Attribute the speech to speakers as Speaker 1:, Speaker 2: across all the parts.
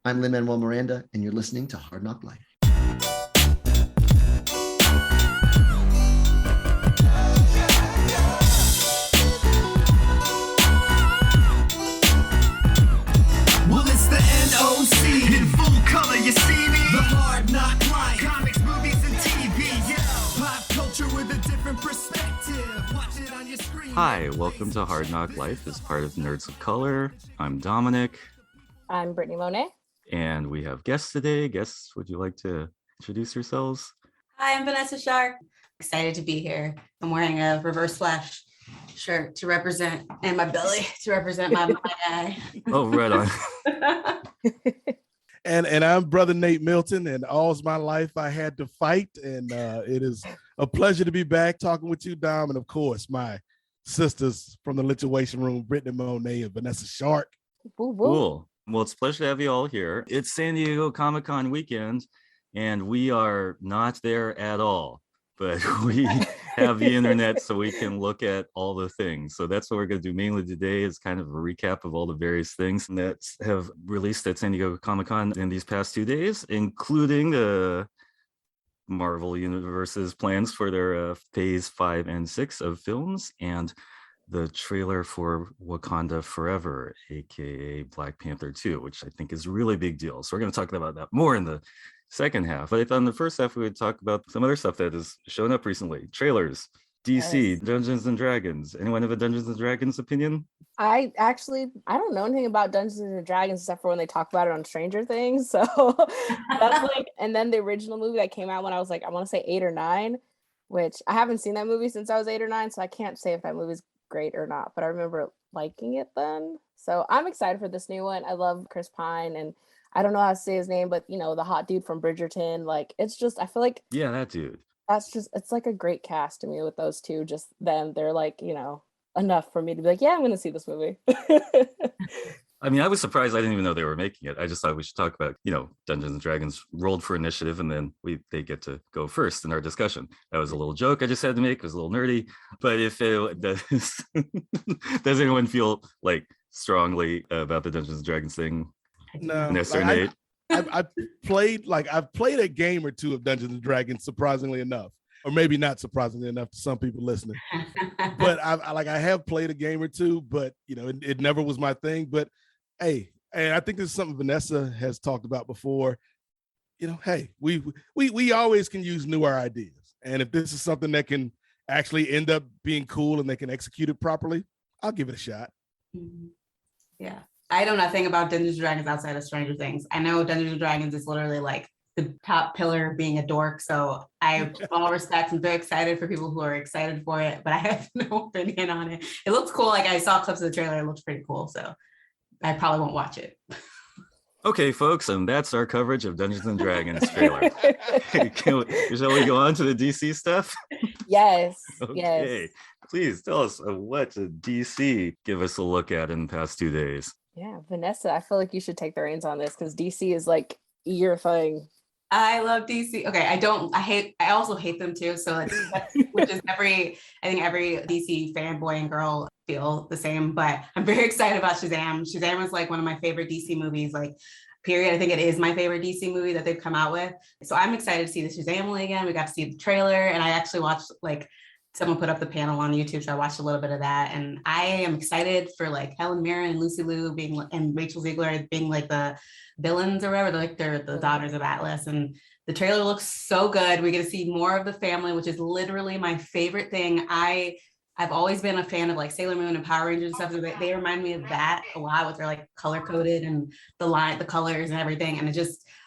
Speaker 1: I'm Lin-Manuel Miranda, and you're listening to Hard Knock Life.
Speaker 2: Well, it's the NOC in full color, you see me? The Hard Knock Life, comics, movies, and TV, yeah. Pop culture with a different perspective. Watch it on your screen.
Speaker 3: Hi, welcome to Hard Knock Life as part of Nerds of Color. I'm Dominic.
Speaker 4: I'm Brittany Monet.
Speaker 3: And we have guests today. Guests, would you like to introduce yourselves?
Speaker 5: Hi, I'm Vanessa Shark. Excited to be here. I'm wearing a Reverse Flash shirt to represent, and my belly to represent my guy.
Speaker 3: Oh, right on.
Speaker 6: And I'm Brother Nate Milton, and all's my life I had to fight. And it is a pleasure to be back talking with you, Dom. And of course, my sisters from the Lituation Room, Britney Monet and Vanessa Shark.
Speaker 4: Woo woo.
Speaker 3: Cool. Well, it's a pleasure to have you all here. It's San Diego Comic-Con weekend, and we are not there at all, but we have the internet so we can look at all the things. So that's what we're going to do mainly today, is kind of a recap of all the various things that have released at San Diego Comic-Con in these past 2 days, including the Marvel Universe's plans for their phase 5 and 6 of films, and the trailer for Wakanda Forever, aka Black Panther 2, which I think is a really big deal. So we're going to talk about that more in the second half. But I thought in the first half we would talk about some other stuff that has shown up recently. Trailers, DC,
Speaker 4: Yes.
Speaker 3: Dungeons and Dragons. Anyone have a Dungeons and Dragons opinion?
Speaker 4: I don't know anything about Dungeons and Dragons except for when they talk about it on Stranger Things. So that's like, and then the original movie that came out when I was like, I want to say 8 or 9, which I haven't seen that movie since I was 8 or 9. So I can't say if that movie's great or not, but I remember liking it then. So I'm excited for this new one. I love Chris Pine, and I don't know how to say his name, but you know, the hot dude from Bridgerton. Like, it's just, I feel like
Speaker 3: Yeah, that dude.
Speaker 4: it's like a great cast to me with those two. Just them, they're like, you know, enough for me to be like, yeah, I'm gonna see this movie.
Speaker 3: I mean, I was surprised. I didn't even know they were making it. I just thought we should talk about, Dungeons and Dragons rolled for initiative, and then they get to go first in our discussion. That was a little joke I just had to make. It was a little nerdy. But if it does, does anyone feel like strongly about the Dungeons and Dragons thing?
Speaker 6: No,
Speaker 3: Vanessa or Nate?
Speaker 6: I've played a game or two of Dungeons and Dragons, surprisingly enough, or maybe not surprisingly enough to some people listening. But I have played a game or two, but it never was my thing. But hey, and I think this is something Vanessa has talked about before. Hey, we always can use newer ideas, and if this is something that can actually end up being cool and they can execute it properly, I'll give it a shot.
Speaker 5: Yeah. I know nothing about Dungeons and Dragons outside of Stranger Things. I know Dungeons and Dragons is literally like the top pillar of being a dork. So I, with all respect, I'm very excited for people who are excited for it, but I have no opinion on it. It looks cool. Like, I saw clips of the trailer. It looks pretty cool. So I probably won't watch it.
Speaker 3: Okay, folks, and that's our coverage of Dungeons and Dragons trailer. Shall we go on to the DC stuff?
Speaker 4: Yes.
Speaker 3: Okay.
Speaker 4: Yes.
Speaker 3: Please tell us what did DC give us a look at in the past 2 days.
Speaker 4: Yeah, Vanessa, I feel like you should take the reins on this because DC is like your thing.
Speaker 5: I love DC. Okay, I also hate them too. So which is I think every DC fanboy and girl feel the same, but I'm very excited about Shazam. Shazam is like one of my favorite DC movies, like, period. I think it is my favorite DC movie that they've come out with. So I'm excited to see the Shazam again. We got to see the trailer, and I actually watched, like, someone put up the panel on YouTube, so I watched a little bit of that, and I am excited for like Helen Mirren and Lucy Liu and Rachel Ziegler being like the villains or whatever. They're the daughters of Atlas, and the trailer looks so good. We're gonna see more of the family, which is literally my favorite thing. I've always been a fan of like Sailor Moon and Power Rangers and stuff. So they remind me of that a lot, with their like color coded and the colors and everything. And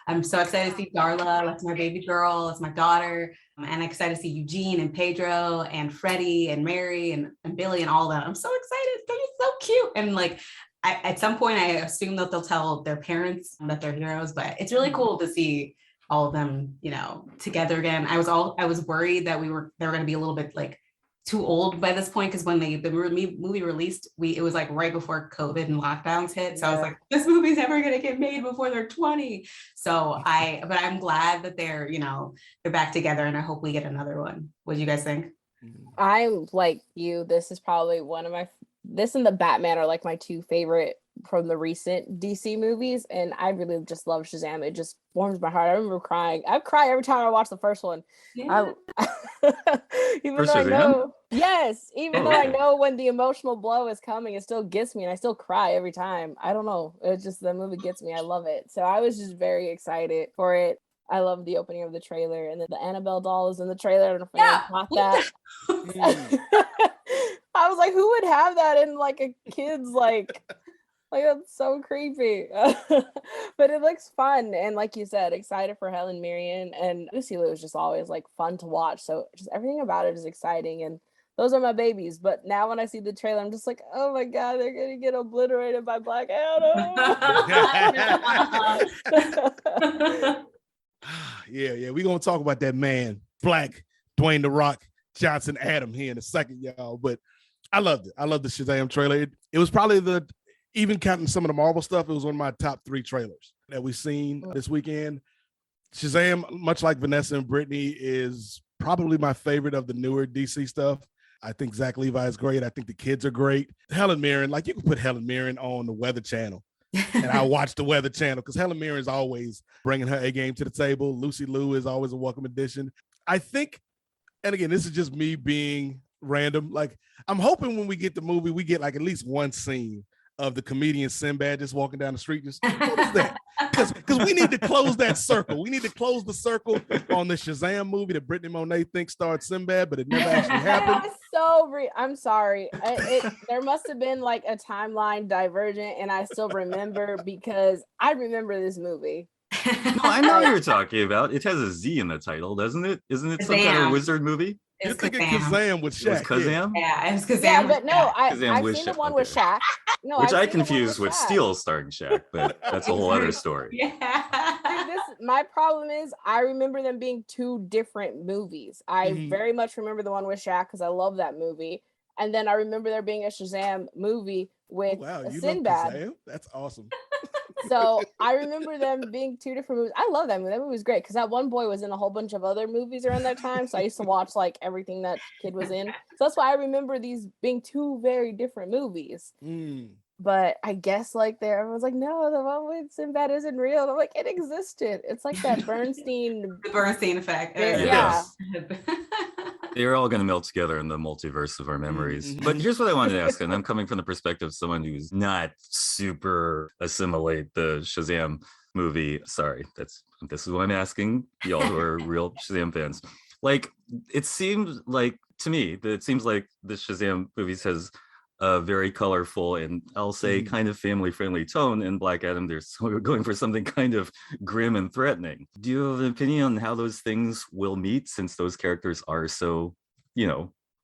Speaker 5: I'm so excited to see Darla. That's my baby girl. It's my daughter. And I'm excited to see Eugene and Pedro and Freddie and Mary and Billy and all of them. I'm so excited. They're so cute. And like, at some point, I assume that they'll tell their parents that they're heroes, but it's really cool to see all of them, together again. I was worried that they were going to be a little bit like too old by this point, because when the movie released, it was like right before COVID and lockdowns hit. So I was like, this movie's never gonna get made before they're 20. But I'm glad that they're back together, and I hope we get another one. What do you guys think?
Speaker 4: I'm like you. This is probably one of this and the Batman are like my two favorite from the recent DC movies, and I really just love Shazam. It just warms my heart. I remember crying. I cry every time I watch the first one.
Speaker 5: Yeah.
Speaker 4: Even
Speaker 3: For
Speaker 4: though I
Speaker 3: Shazam?
Speaker 4: know, yes, even
Speaker 3: Oh,
Speaker 4: though I
Speaker 3: okay.
Speaker 4: know when the emotional blow is coming, it still gets me, and I still cry every time. I don't know. It's just the movie gets me. I love it. So I was just very excited for it. I love the opening of the trailer, and then the Annabelle doll is in the trailer. I don't know if anyone caught that. I was like, who would have that in like a kid's like that's so creepy. But it looks fun, and like you said, excited for Helen Mirren, and Lucy Liu is just always like fun to watch. So just everything about it is exciting, and those are my babies. But now when I see the trailer, I'm just like, oh my god, they're gonna get obliterated by Black Adam.
Speaker 6: Yeah. We're gonna talk about that man, Black Dwayne the Rock Johnson Adam here in a second, y'all. But I loved it. I love the Shazam trailer. It was probably even counting some of the Marvel stuff, it was one of my top 3 trailers that we've seen this weekend. Shazam, much like Vanessa and Britney, is probably my favorite of the newer DC stuff. I think Zach Levi is great. I think the kids are great. Helen Mirren, like you can put Helen Mirren on the Weather Channel and I watch the Weather Channel because Helen Mirren is always bringing her A game to the table. Lucy Liu is always a welcome addition. I think, and again, this is just me being random. Like I'm hoping when we get the movie, we get like at least one scene of the comedian Sinbad just walking down the street. Just what is that? Because we need to close that circle. We need to close the circle on the Shazam movie that Brittany Monet thinks starred Sinbad, but it never actually happened.
Speaker 4: I'm sorry. There must have been like a timeline divergent, and I still remember because I remember this movie.
Speaker 3: No, I know what you're talking about. It has a Z in the title, doesn't it? Isn't it some kind of wizard movie?
Speaker 6: You're thinking Kazam with Shaq.
Speaker 3: It was Kazam?
Speaker 5: Yeah, it was Kazam.
Speaker 4: Yeah, but no, I've
Speaker 3: with
Speaker 4: seen the
Speaker 3: Shaq,
Speaker 4: one with Shaq. No,
Speaker 3: which
Speaker 4: I've
Speaker 3: I
Speaker 4: seen the one
Speaker 3: confused with
Speaker 4: Shaq.
Speaker 3: Steel starring Shaq, but that's a whole other story.
Speaker 5: Yeah.
Speaker 4: My problem is I remember them being two different movies. I very much remember the one with Shaq because I love that movie. And then I remember there being a Shazam movie with Sinbad.
Speaker 6: Love Kazam? That's awesome.
Speaker 4: So I remember them being two different movies. I love that movie. That movie was great because that one boy was in a whole bunch of other movies around that time. So I used to watch like everything that kid was in. So that's why I remember these being two very different movies. But I guess like everyone's like, no, the one with Sinbad isn't real. And I'm like, it existed. It's like that Bernstein.
Speaker 5: The Bernstein effect.
Speaker 4: Yeah.
Speaker 3: They're all going to melt together in the multiverse of our memories. But here's what I wanted to ask, and I'm coming from the perspective of someone who's not super assimilate the Shazam movie. Sorry, this is what I'm asking y'all who are real Shazam fans. Like, it seems like to me that it seems like the Shazam movies has a very colorful and I'll say kind of family-friendly tone. In Black Adam, they're going for something kind of grim and threatening. Do you have an opinion on how those things will meet since those characters are so,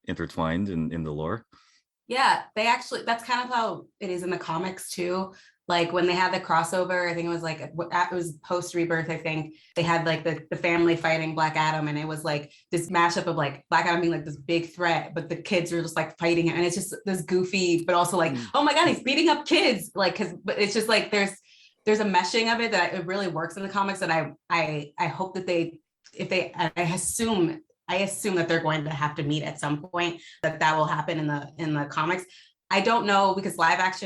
Speaker 3: intertwined in the lore?
Speaker 5: Yeah, that's kind of how it is in the comics too. Like when they had the crossover, I think it was post Rebirth. I think they had like the family fighting Black Adam, and it was like this mashup of like Black Adam being like this big threat, but the kids are just like fighting him, and it's just this goofy, but also like, oh my god, he's beating up kids, like but it's just like there's a meshing of it that it really works in the comics, and I hope that I assume that they're going to have to meet at some point, that will happen in the comics. I don't know because comics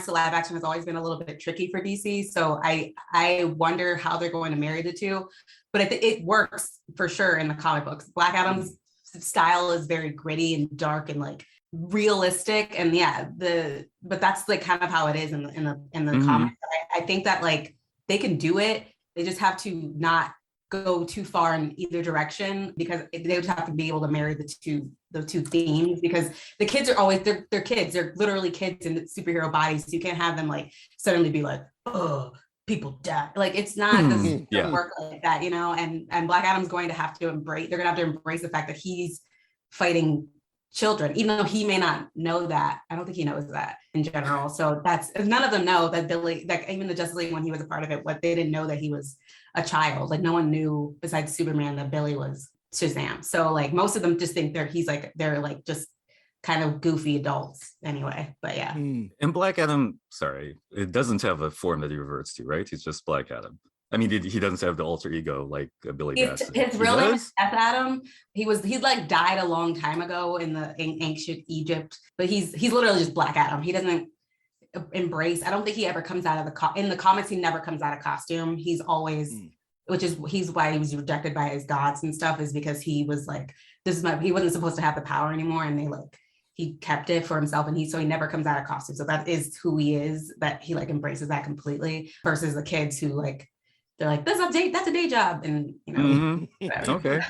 Speaker 5: to live action has always been a little bit tricky for DC. So I wonder how they're going to marry the two, but it works for sure in the comic books. Black Adam's style is very gritty and dark and like realistic. And but that's like kind of how it is in the comics. I think that like they can do it. They just have to not go too far in either direction because they would have to be able to marry the two themes, because the kids are always they're kids. They're literally kids in superhero bodies. So you can't have them like suddenly be like, oh, people die. Like it's not doesn't work like that, and Black Adam's going to have to embrace the fact that he's fighting children, even though he may not know that. I don't think he knows that in general. So none of them know that Billy, like even the Justice League when he was a part of it, they didn't know that he was a child. Like no one knew besides Superman that Billy was Shazam. So like most of them just think they're like just kind of goofy adults anyway. But yeah.
Speaker 3: And Black Adam, sorry, it doesn't have a form that he reverts to, right? He's just Black Adam. I mean, he doesn't have the alter ego like Billy Batson.
Speaker 5: His
Speaker 3: He
Speaker 5: real name
Speaker 3: does?
Speaker 5: is F. Adam. He like died a long time ago in the ancient Egypt, but he's literally just Black Adam. He doesn't embrace. I don't think he ever comes out of in the comics. He never comes out of costume. He's always, he's why he was rejected by his gods and stuff, is because he was like, he wasn't supposed to have the power anymore, and he kept it for himself, and he never comes out of costume. So that is who he is. That he like embraces that completely. Versus the kids who like, they're like, that's a day job, and
Speaker 3: Okay.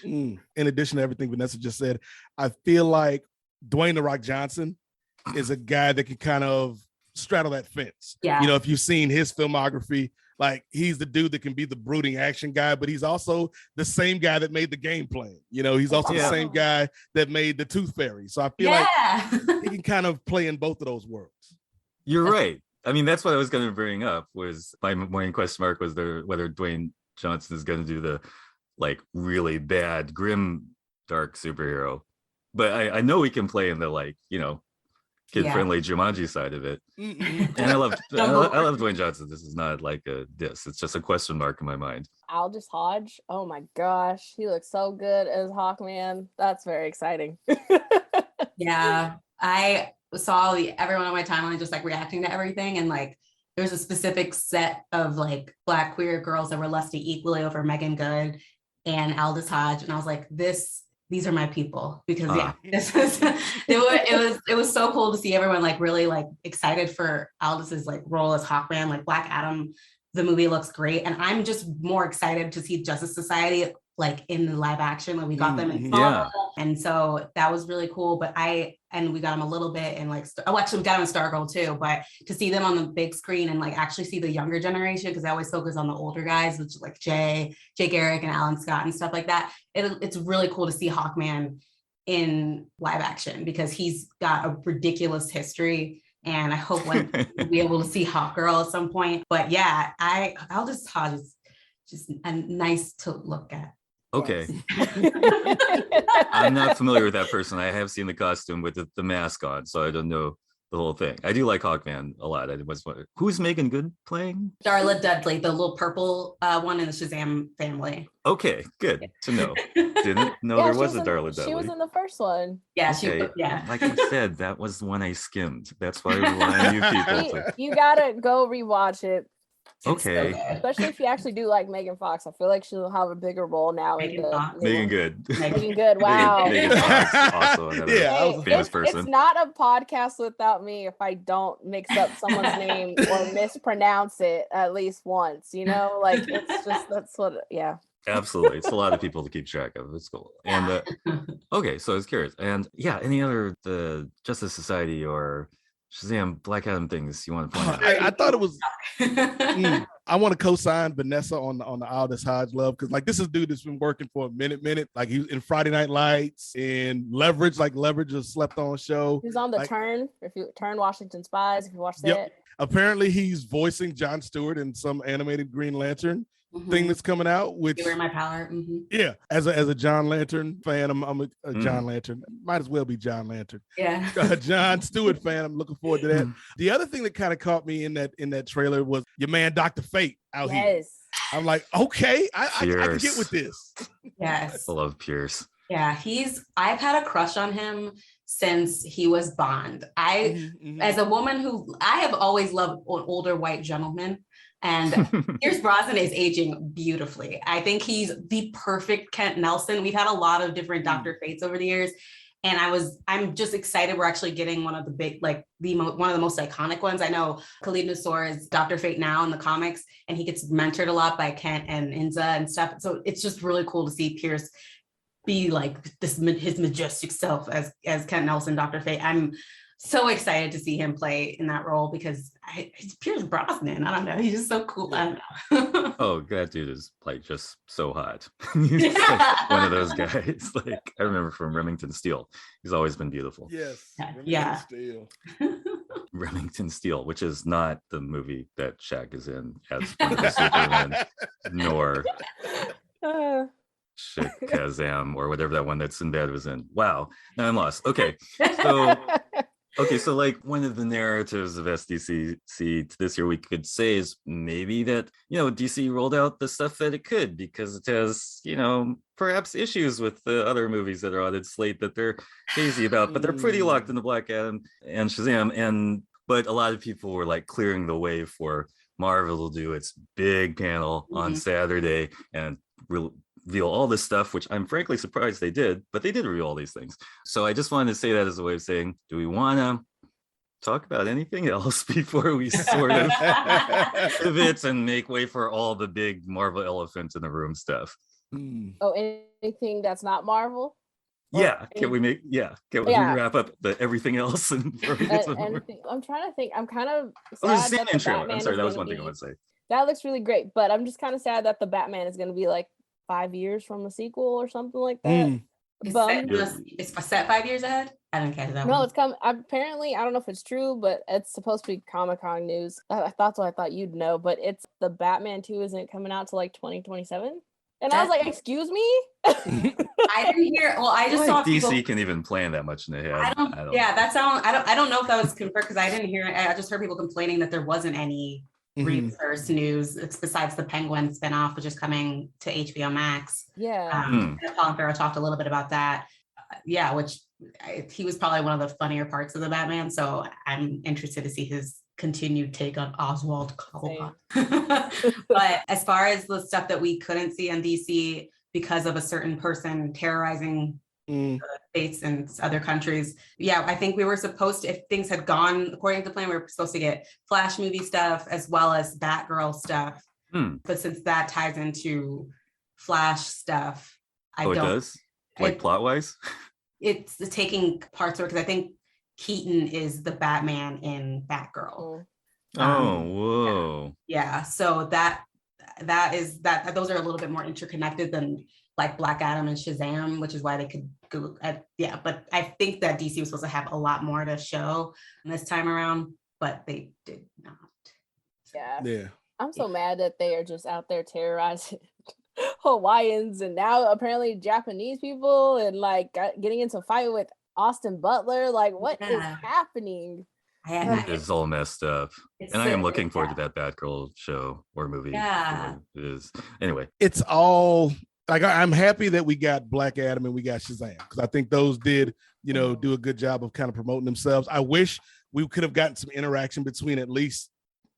Speaker 6: In addition to everything Vanessa just said, I feel like Dwayne "The Rock" Johnson is a guy that can kind of straddle that fence.
Speaker 5: Yeah.
Speaker 6: If you've seen his filmography, like he's the dude that can be the brooding action guy, but he's also the same guy that made the Game Plan. He's also the same guy that made the Tooth Fairy. So I feel like he can kind of play in both of those worlds.
Speaker 3: You're right. I mean, that's what I was going to bring up. Was my main question mark was whether Dwayne Johnson is going to do the like really bad, grim, dark superhero. But I know he can play in the like kid-friendly Jumanji side of it. And I love Dwayne Johnson. This is not like a diss. It's just a question mark in my mind.
Speaker 4: Aldous Hodge. Oh my gosh, he looks so good as Hawkman. That's very exciting.
Speaker 5: Yeah, I saw everyone on my timeline just like reacting to everything, and like there's a specific set of like Black queer girls that were lusting equally over Megan Good and Aldous Hodge, and I was like, these are my people, because this was it was so cool to see everyone like really like excited for Aldous's like role as Hawkman. Like Black Adam, the movie looks great, and I'm just more excited to see Justice Society like in the live action. Like we got them in and so that was really cool. But we got them a little bit in like actually we got them in Stargirl too. But to see them on the big screen and like actually see the younger generation, because I always focus on the older guys, which is like Jake Garrick and Alan Scott and stuff like that. It's really cool to see Hawkman in live action, because he's got a ridiculous history. And I hope we'll be able to see Hawkgirl at some point. But yeah, Aldous Hodge is just nice to look at.
Speaker 3: Okay. I'm not familiar with that person. I have seen the costume with the mask on, so I don't know the whole thing. I do like Hawkman a lot. I was wondering, who's Megan Good playing?
Speaker 5: Darla Dudley, the little purple one in the Shazam family.
Speaker 3: Okay, good to know. Didn't know there was a Darla Dudley.
Speaker 4: She was in the first one.
Speaker 5: Yeah,
Speaker 3: okay.
Speaker 5: Yeah.
Speaker 3: Like I said, that was the one I skimmed. That's why I rely on you people.
Speaker 4: You gotta go rewatch it.
Speaker 3: Okay.
Speaker 4: Especially if you actually do like Megan Fox. I feel like she'll have a bigger role now.
Speaker 3: Megan Good.
Speaker 4: Megan Good. Wow.
Speaker 3: Megan Fox, also another famous person.
Speaker 4: It's not a podcast without me if I don't mix up someone's name or mispronounce it at least once. Like it's just
Speaker 3: Absolutely. It's a lot of people to keep track of. It's cool. And okay, so I was curious. And any other the Justice Society or Shazam Black Adam things you want to point out?
Speaker 6: I thought it was I want to co-sign Vanessa on the Aldous Hodge love, because like this is a dude that's been working for a minute. Like he was in Friday Night Lights and Leverage, like Leverage, a slept on show.
Speaker 4: He's on the Turn. If you Turn Washington Spies, if you watch that.
Speaker 6: Apparently he's voicing Jon Stewart in some animated Green Lantern thing that's coming out, which
Speaker 5: Wear My Power.
Speaker 6: Yeah, as a John Lantern fan, I'm a John Lantern, might as well be John Lantern.
Speaker 5: Yeah.
Speaker 6: Jon Stewart fan. I'm looking forward to that. The other thing that kind of caught me in that trailer was your man Dr. Fate out here. I'm like, okay, I can get with this.
Speaker 5: Yes.
Speaker 3: I love Pierce.
Speaker 5: Yeah, I've had a crush on him since he was Bond. As a woman I have always loved older white gentlemen. And Pierce Brosnan is aging beautifully. I think he's the perfect Kent Nelson. We've had a lot of different Dr. Fates over the years. And I'm just excited we're actually getting one of the big, like one of the most iconic ones. I know Khalid Nassour is Dr. Fate now in the comics, and he gets mentored a lot by Kent and Inza and stuff. So it's just really cool to see Pierce be like his majestic self as Kent Nelson, Dr. Fate. I'm so excited to see him play in that role, because it's Pierce Brosnan. I don't know. He's just so cool. I don't know.
Speaker 3: Oh, that dude is like just so hot. He's like one of those guys. Like I remember from Remington Steele. He's always been beautiful.
Speaker 6: Yes.
Speaker 5: Yeah.
Speaker 3: Remington Steele, which is not the movie that Shaq is in as Superman, nor Shazam or whatever that one that Sinbad was in. Wow. Now I'm lost. Okay. So Okay, so like one of the narratives of SDCC this year we could say is maybe that, DC rolled out the stuff that it could because it has, perhaps issues with the other movies that are on its slate that they're hazy about, but they're pretty locked into Black Adam and Shazam. But a lot of people were like clearing the way for Marvel to do its big panel on Saturday and reveal all this stuff, which I'm frankly surprised they did, but they did reveal all these things. So I just wanted to say that as a way of saying, do we want to talk about anything else before we sort of pivot and make way for all the big Marvel elephant in the room stuff?
Speaker 4: Oh, anything that's not Marvel?
Speaker 3: Can we wrap up the everything else and
Speaker 4: I'm trying to think. I'm kind of
Speaker 3: the
Speaker 4: sad that the
Speaker 3: trailer. I'm
Speaker 4: Batman
Speaker 3: sorry,
Speaker 4: is
Speaker 3: that was
Speaker 4: gonna
Speaker 3: one thing I
Speaker 4: be-
Speaker 3: want to say.
Speaker 4: That looks really great, but I'm just kind of sad that the Batman is going to be like 5 years from the sequel or something like that.
Speaker 5: It's set 5 years ahead. I didn't catch that.
Speaker 4: No, it's coming. Apparently, I don't know if it's true, but it's supposed to be Comic-Con news. I thought so. I thought you'd know, but it's the Batman 2 isn't coming out till like 2027. And I was like, excuse me?
Speaker 5: I didn't hear. Well, I just saw
Speaker 3: DC
Speaker 5: people,
Speaker 3: can even plan that much in ahead.
Speaker 5: I don't know if that was confirmed because I didn't hear it. I just heard people complaining that there wasn't any research news besides the Penguin spinoff, which is coming to HBO Max.
Speaker 4: Yeah.
Speaker 5: And Colin Farrell talked a little bit about that. He was probably one of the funnier parts of the Batman. So I'm interested to see his continued take on Oswald Cobblepot. But as far as the stuff that we couldn't see on DC because of a certain person terrorizing states and other countries, I think we were supposed to, if things had gone according to plan, we were supposed to get Flash movie stuff as well as Batgirl stuff. But since that ties into Flash stuff,
Speaker 3: it does? Plot wise?
Speaker 5: It's taking parts of it because I think Keaton is the Batman in Batgirl.
Speaker 3: Whoa.
Speaker 5: Yeah. So those are a little bit more interconnected than like Black Adam and Shazam, which is why they could go. But I think that DC was supposed to have a lot more to show this time around, but they did not.
Speaker 4: Yeah. I'm so mad that they are just out there terrorizing Hawaiians and now apparently Japanese people and like getting into a fight with Austin Butler. Like, what is happening?
Speaker 3: It's all messed up. And I am looking forward to that Batgirl show or movie.
Speaker 5: Yeah.
Speaker 3: It is. Anyway.
Speaker 6: It's all like, I'm happy that we got Black Adam and we got Shazam because I think those did, do a good job of kind of promoting themselves. I wish we could have gotten some interaction between at least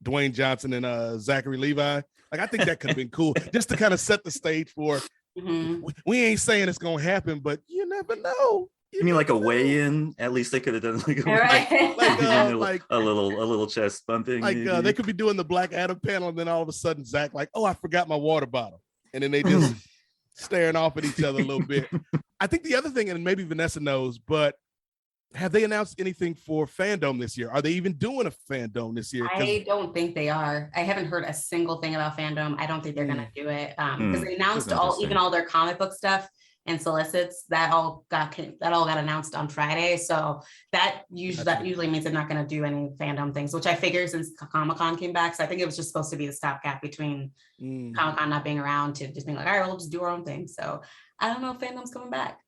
Speaker 6: Dwayne Johnson and Zachary Levi. Like, I think that could have been cool just to kind of set the stage for, we ain't saying it's going to happen, but you never know.
Speaker 3: You mean like a weigh-in? At least they could have done like a little chest bumping.
Speaker 6: Like they could be doing the Black Adam panel, and then all of a sudden Zach like, oh, I forgot my water bottle, and then they just staring off at each other a little bit. I think the other thing, and maybe Vanessa knows, but have they announced anything for Fandom this year? Are they even doing a Fandom this year?
Speaker 5: I don't think they are. I haven't heard a single thing about Fandom. I don't think they're going to do it because they announced all their comic book stuff and solicits that all got announced on Friday. So that usually means they're not going to do any Fandom things, which I figure since Comic-Con came back. So I think it was just supposed to be the stopgap between Comic-Con not being around to just being like, all right, we'll just do our own thing. So I don't know if Fandom's coming back.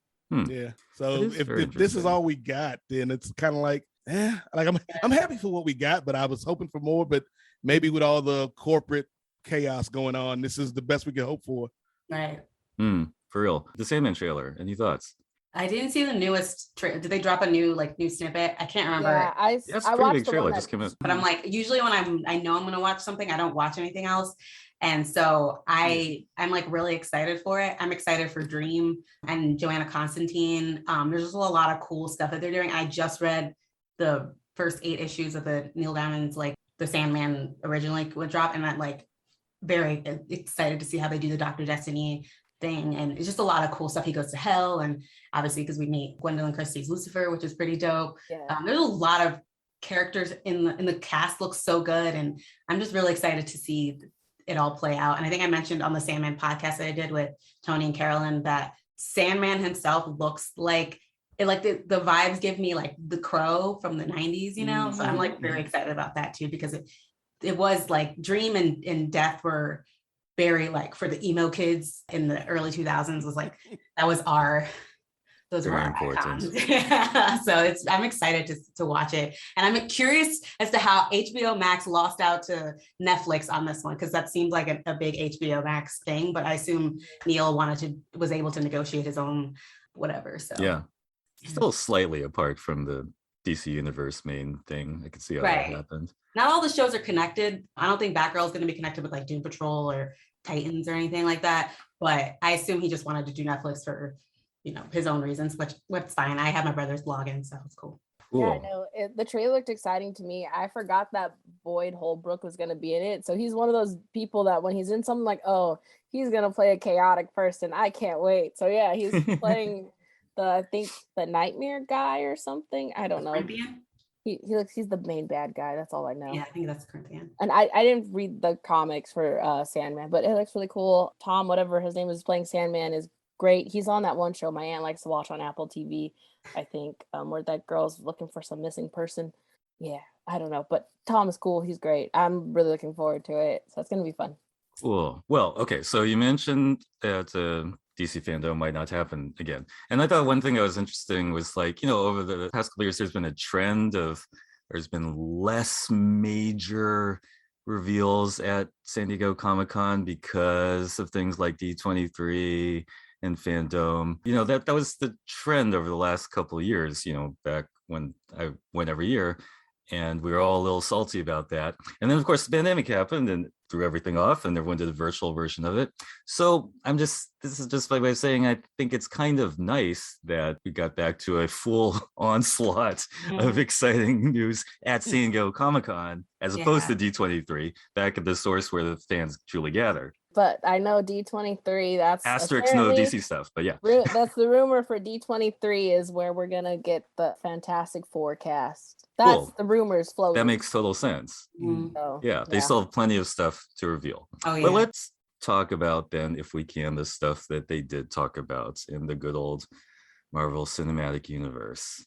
Speaker 6: Yeah. So if this is all we got, then it's kind of like, I'm happy for what we got, but I was hoping for more. But maybe with all the corporate chaos going on, this is the best we can hope for.
Speaker 5: Right.
Speaker 3: For real. The Sandman trailer. Any thoughts?
Speaker 5: I didn't see the newest did they drop a new snippet? I can't remember.
Speaker 4: Yeah, I watched
Speaker 3: big
Speaker 4: the
Speaker 3: trailer
Speaker 4: one
Speaker 3: just came out.
Speaker 5: But I'm like, usually when I know I'm gonna watch something, I don't watch anything else. And so I'm like really excited for it. I'm excited for Dream and Joanna Constantine. There's just a lot of cool stuff that they're doing. I just read the first 8 issues of the Neil Gaiman's like the Sandman originally would drop, and I'm like very excited to see how they do the Dr. Destiny thing. And it's just a lot of cool stuff. He goes to hell, and obviously because we meet Gwendolyn Christie's Lucifer, which is pretty dope.
Speaker 4: Yeah.
Speaker 5: There's a lot of characters in the cast. Looks so good, and I'm just really excited to see it all play out. And I think I mentioned on the Sandman podcast that I did with Tony and Carolyn that Sandman himself looks like it, like the vibes give me like the Crow from the 90s, so I'm like very excited about that too, because it was like Dream and Death were very like for the emo kids in the early 2000s was like that was those
Speaker 3: Very
Speaker 5: were
Speaker 3: important.
Speaker 5: So I'm excited to watch it. And I'm curious as to how HBO Max lost out to Netflix on this one, because that seemed like a big HBO Max thing, but I assume Neil was able to negotiate his own whatever. So
Speaker 3: Yeah. Still slightly apart from the DC Universe main thing. I could see how that happened.
Speaker 5: Not all the shows are connected. I don't think Batgirl is going to be connected with like Doom Patrol or Titans or anything like that. But I assume he just wanted to do Netflix for, his own reasons, what's fine. I have my brother's login, so it's cool.
Speaker 4: Yeah, no, the trailer looked exciting to me. I forgot that Boyd Holbrook was going to be in it. So he's one of those people that when he's in something like, oh, he's going to play a chaotic person. I can't wait. So yeah, he's playing the Nightmare guy or something. I don't know. He's the main bad guy. That's all I know.
Speaker 5: Yeah, I think that's Corinthian.
Speaker 4: And I didn't read the comics for Sandman, but it looks really cool. Tom, whatever his name is, playing Sandman is great. He's on that one show my aunt likes to watch on Apple TV, I think, where that girl's looking for some missing person. Yeah, I don't know, but Tom is cool. He's great. I'm really looking forward to it. So it's going to be fun.
Speaker 3: Cool. Well, okay. So you mentioned that DC fandom might not happen again. And I thought one thing that was interesting was like, over the past couple of years, there's been a trend of there's been less major reveals at San Diego Comic-Con because of things like D23 and fandom. That was the trend over the last couple of years, back when I went every year. And we were all a little salty about that. And then, of course, the pandemic happened and threw everything off, and everyone did a virtual version of it. So this is just my way of saying I think it's kind of nice that we got back to a full onslaught of exciting news at San Diego Comic-Con, as opposed to D23, back at the source where the fans truly gather.
Speaker 4: But I know D23, that's
Speaker 3: asterisk no DC stuff, but yeah.
Speaker 4: That's the rumor for D23 is where we're going to get the Fantastic Four cast. That's the rumors floating.
Speaker 3: That makes total sense.
Speaker 4: So,
Speaker 3: they still have plenty of stuff to reveal.
Speaker 5: Oh, yeah.
Speaker 3: But let's talk about then, if we can, the stuff that they did talk about in the good old Marvel Cinematic Universe.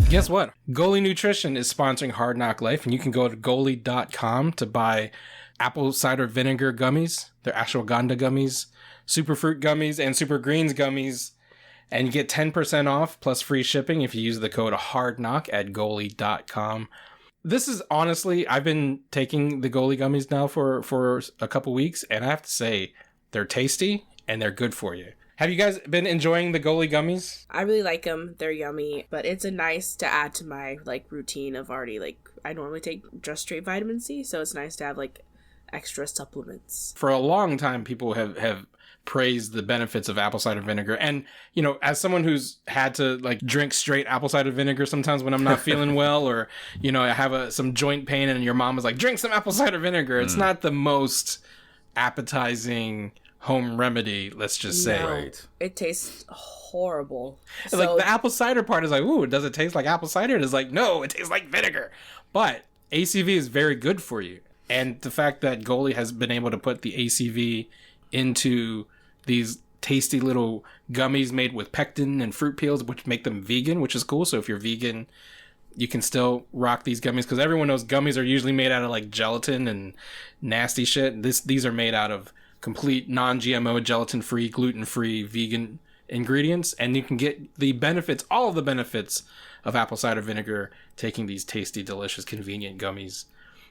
Speaker 7: Guess what? Goalie Nutrition is sponsoring Hard Knock Life, and you can go to goalie.com to buy apple cider vinegar gummies, they're ashwagandha gummies, superfruit gummies, and super greens gummies, and you get 10% off plus free shipping if you use the code HARDKNOCK at goalie.com. This is honestly, I've been taking the goalie gummies now for a couple weeks, and I have to say they're tasty and they're good for you. Have you guys been enjoying the goalie gummies?
Speaker 8: I really like them. They're yummy, but it's a nice to add to my routine of already I normally take just straight vitamin C, so it's nice to have extra supplements.
Speaker 7: For a long time, people have praised the benefits of apple cider vinegar. And, as someone who's had to drink straight apple cider vinegar sometimes when I'm not feeling well, or, I have some joint pain and your mom was like, drink some apple cider vinegar. It's not the most appetizing home remedy, let's just say.
Speaker 3: Right.
Speaker 8: It tastes horrible.
Speaker 7: So, the apple cider part is ooh, does it taste like apple cider? And it's no, it tastes like vinegar. But ACV is very good for you. And the fact that Goalie has been able to put the ACV into these tasty little gummies made with pectin and fruit peels, which make them vegan, which is cool. So if you're vegan, you can still rock these gummies, because everyone knows gummies are usually made out of gelatin and nasty shit. These are made out of complete non-GMO, gelatin-free, gluten-free, vegan ingredients, and you can get the benefits, all of the benefits of apple cider vinegar, taking these tasty, delicious, convenient gummies.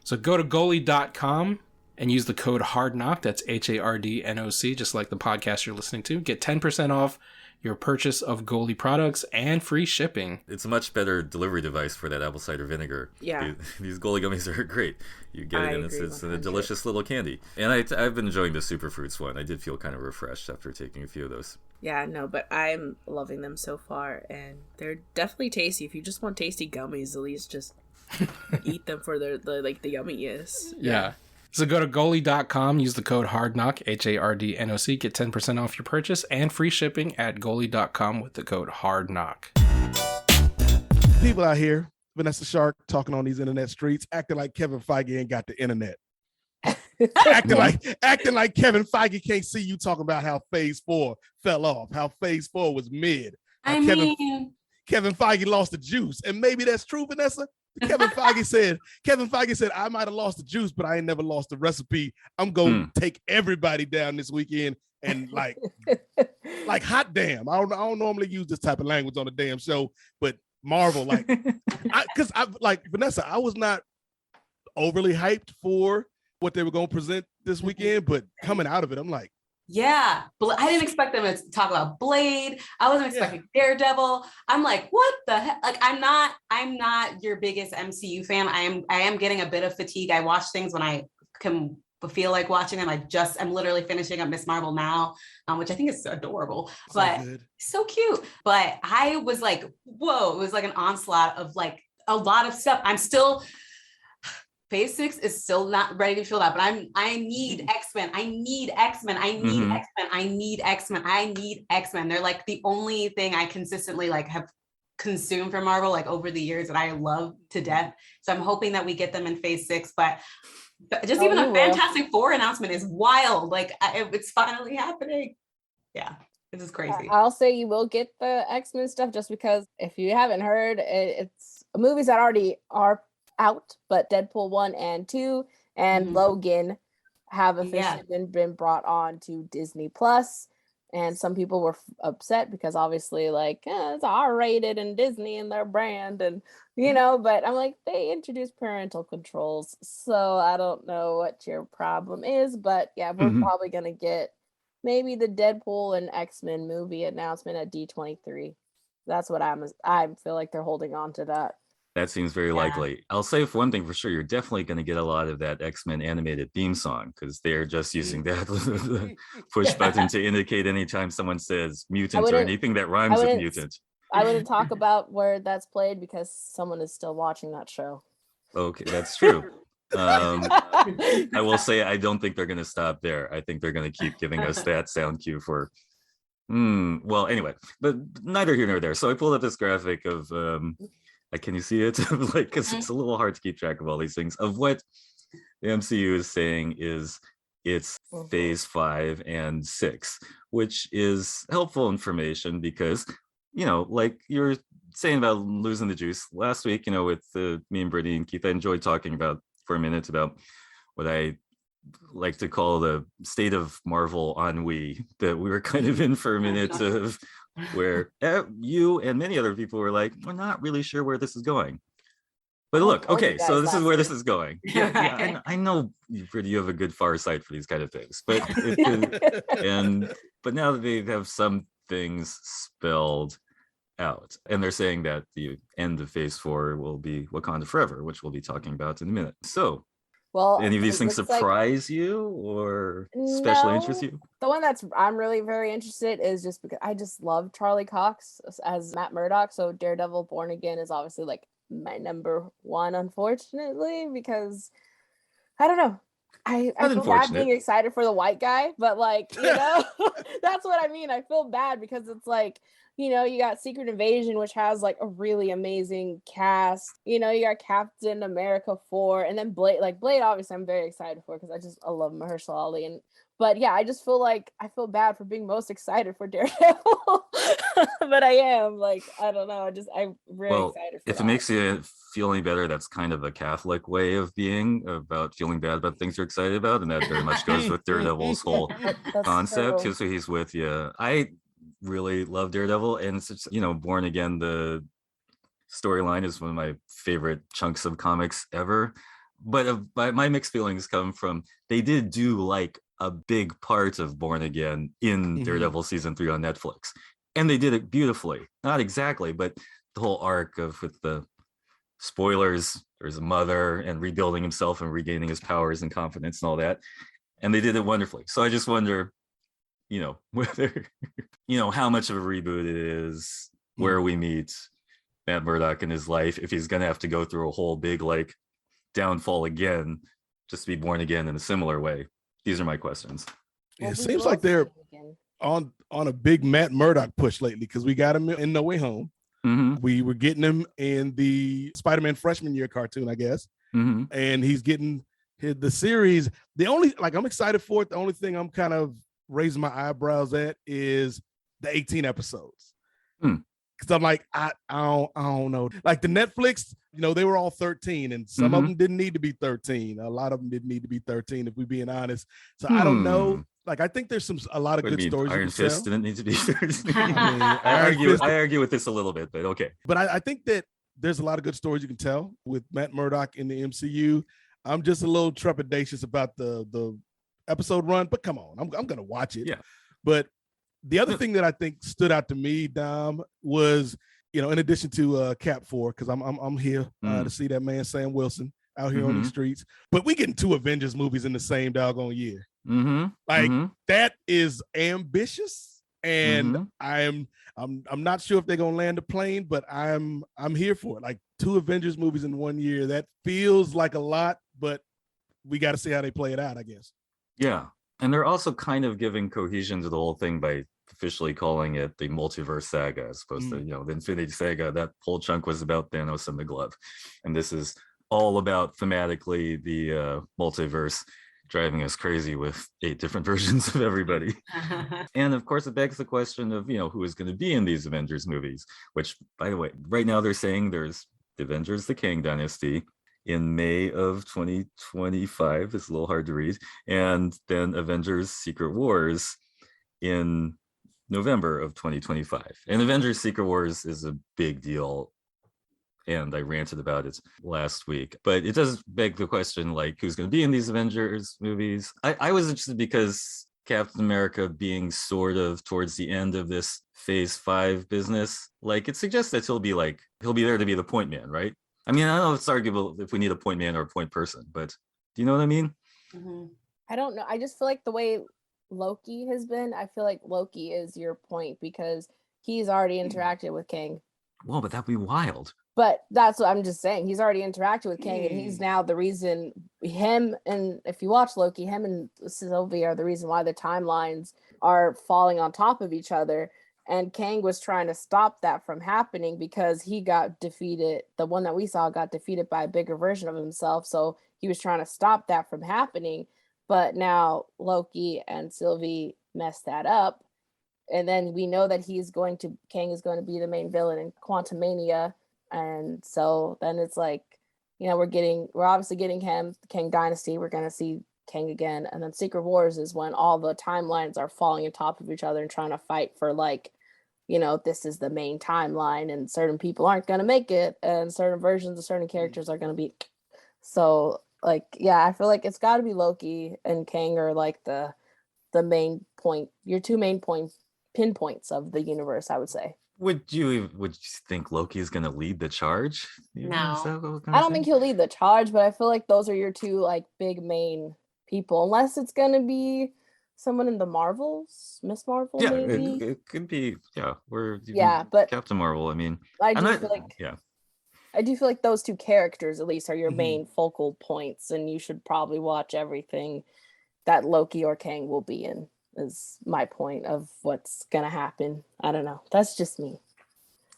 Speaker 7: So go to goalie.com and use the code HARDKNOCK, that's HARDNOC, just like the podcast you're listening to. Get 10% off your purchase of Goalie products and free shipping.
Speaker 3: It's a much better delivery device for that apple cider vinegar.
Speaker 8: Yeah.
Speaker 3: These Goalie gummies are great. You get it, and it's a delicious little candy. And I've been enjoying the Superfruits one. I did feel kind of refreshed after taking a few of those.
Speaker 8: Yeah, no, but I'm loving them so far, and they're definitely tasty. If you just want tasty gummies, at least just eat them for the yumminess.
Speaker 7: Yeah. So go to goalie.com, use the code HARDKNOCK, HARDNOC, get 10% off your purchase and free shipping at goalie.com with the code HARDKNOCK.
Speaker 6: People out here, Vanessa Shark talking on these internet streets, acting like Kevin Feige ain't got the internet. acting like Kevin Feige can't see you talking about how Phase 4 fell off, how Phase 4 was mid. Kevin Feige lost the juice, and maybe that's true, Vanessa. Kevin Feige said, I might have lost the juice, but I ain't never lost the recipe. I'm going to take everybody down this weekend and like hot damn. I don't normally use this type of language on a damn show, but Marvel, like, because I like Vanessa, I was not overly hyped for what they were going to present this weekend, but coming out of it, I'm like,
Speaker 5: yeah, I didn't expect them to talk about Blade. I wasn't expecting Daredevil. I'm like, what the heck? Like, I'm not your biggest MCU fan. I am getting a bit of fatigue. I watch things when I can feel like watching them. I'm literally finishing up Miss Marvel now, which I think is adorable, but so cute. But I was like, whoa, it was like an onslaught of like a lot of stuff. I'm still Phase 6 is still not ready to feel that, but I need X-Men. I need X-Men. I need X-Men. I need X-Men. I need X-Men. They're like the only thing I consistently like have consumed from Marvel like over the years that I love to death. So I'm hoping that we get them in Phase 6, but just even the Fantastic Four announcement is wild. Like it's finally happening. Yeah, this is crazy.
Speaker 4: I'll say you will get the X-Men stuff just because if you haven't heard, it's movies that already are out, but Deadpool 1 and 2 and Logan have officially been brought on to Disney Plus, and some people were upset because obviously like it's R-rated and Disney and their brand, and but I'm like, they introduced parental controls, so I don't know what your problem is, but yeah, we're probably gonna get maybe the Deadpool and X-Men movie announcement at D23. That's what I feel like they're holding on to that.
Speaker 3: That seems very likely. I'll say for one thing for sure, you're definitely going to get a lot of that X-Men animated theme song because they're just using that push button to indicate anytime someone says mutant or anything that rhymes with mutant.
Speaker 4: I wouldn't talk about where that's played because someone is still watching that show.
Speaker 3: Okay, that's true. I will say I don't think they're going to stop there. I think they're going to keep giving us that sound cue for. Well, anyway, but neither here nor there. So I pulled up this graphic of. Can you see it? Like, because it's a little hard to keep track of all these things. Of what the MCU is saying is it's Phase 5 and 6, which is helpful information because, like you're saying about losing the juice last week, with me and Brittany and Keith, I enjoyed talking about for a minute about what I like to call the state of Marvel ennui that we were kind of in for a minute of. Where you and many other people were like, we're not really sure where this is going. But look, okay, so this is where this is going. Yeah, I know you have a good far sight for these kind of things, but but now that they have some things spelled out, and they're saying that the end of Phase 4 will be Wakanda Forever, which we'll be talking about in a minute. So any of these things surprise you or especially interest you?
Speaker 4: The one I'm really very interested is just because I just love Charlie Cox as Matt Murdock. So Daredevil Born Again is obviously like my number one, unfortunately, because I don't know. I feel bad being excited for the white guy, but like, that's what I mean. I feel bad because it's like, you got Secret Invasion, which has like a really amazing cast. You got Captain America 4, and then Blade. Like Blade, obviously, I'm very excited for because I love Mahershala Ali. But yeah, I just feel like I feel bad for being most excited for Daredevil, but I am like, I don't know. I'm really excited for
Speaker 3: if it makes you feel any better, that's kind of a Catholic way of being about feeling bad about things you're excited about, and that very much goes with Daredevil's whole concept. True. So he's with you. I really love Daredevil, and it's Born Again, the storyline is one of my favorite chunks of comics ever, but my mixed feelings come from they did do like a big part of Born Again in Daredevil season 3 on Netflix, and they did it beautifully. Not exactly, but the whole arc of with the spoilers, there's a mother and rebuilding himself and regaining his powers and confidence and all that, and they did it wonderfully. So I just wonder whether how much of a reboot it is, where we meet Matt Murdock in his life, if he's gonna have to go through a whole big like downfall again just to be born again in a similar way. These are my questions.
Speaker 6: It seems like they're on a big Matt Murdock push lately because we got him in No Way Home. We were getting him in the Spider-Man freshman year cartoon, I guess, and he's getting the series. The only I'm excited for it. The only thing I'm kind of raising my eyebrows at is the 18 episodes, Because I'm like, I don't know. Like the Netflix, they were all 13, and some of them didn't need to be 13. A lot of them didn't need to be 13, if we're being honest. So I don't know. Like, I think there's a lot of good stories.
Speaker 3: Iron
Speaker 6: you can
Speaker 3: Fist
Speaker 6: tell.
Speaker 3: didn't need to be 13.
Speaker 6: I
Speaker 3: argue with this a little bit, but okay.
Speaker 6: But I think that there's a lot of good stories you can tell with Matt Murdock in the MCU. I'm just a little trepidatious about the episode run, but come on, I'm gonna watch it.
Speaker 3: Yeah.
Speaker 6: But the other thing that I think stood out to me, Dom, was in addition to Cap 4, because I'm here to see that man Sam Wilson out here on these streets. But we getting 2 Avengers movies in the same doggone year. That is ambitious, and I'm not sure if they're gonna land a plane, but I'm here for it. Like 2 Avengers movies in 1 year, that feels like a lot, but we got to see how they play it out, I guess.
Speaker 3: Yeah, and they're also kind of giving cohesion to the whole thing by officially calling it the multiverse saga, as opposed to the Infinity Saga. That whole chunk was about Thanos and the glove, and this is all about thematically the multiverse driving us crazy with 8 different versions of everybody. And of course, it begs the question of who is going to be in these Avengers movies, which, by the way, right now they're saying there's the Avengers the Kang Dynasty in May of 2025. It's a little hard to read. And then Avengers Secret Wars in November of 2025. And Avengers Secret Wars is a big deal, and I ranted about it last week. But it does beg the question, like, who's going to be in these Avengers movies? I was interested because Captain America being sort of towards the end of this phase 5 business, like, it suggests that he'll be there to be the point man, right? I mean, I don't know if it's arguable if we need a point man or a point person, but do you know what I mean?
Speaker 4: I don't know. I just feel like the way Loki has been, I feel like Loki is your point because he's already interacted with Kang.
Speaker 3: Well, but that'd be wild.
Speaker 4: But that's what I'm just saying. He's already interacted with Kang, and he's now the reason. Him and if you watch Loki, him and Sylvie are the reason why the timelines are falling on top of each other. And Kang was trying to stop that from happening because he got defeated. The one that we saw got defeated by a bigger version of himself. So he was trying to stop that from happening. But now Loki and Sylvie messed that up. And then we know that Kang is going to be the main villain in Quantumania. And so then it's like, we're obviously getting him, the Kang Dynasty. We're going to see Kang again. And then Secret Wars is when all the timelines are falling on top of each other and trying to fight for, this is the main timeline, and certain people aren't going to make it, and certain versions of certain characters are going to be. So, I feel like it's got to be Loki and Kang are like the main point, your 2 main pinpoints of the universe, I would say.
Speaker 3: Would you think Loki is going to lead the charge?
Speaker 5: No.
Speaker 4: I don't think he'll lead the charge, but I feel like those are your 2 big main people, unless it's going to be someone in the Marvels, Miss Marvel, maybe.
Speaker 3: It could be,
Speaker 4: but
Speaker 3: Captain Marvel. I mean,
Speaker 4: I do feel like those 2 characters at least are your main focal points, and you should probably watch everything that Loki or Kang will be in. Is my point of what's gonna happen. I don't know. That's just me.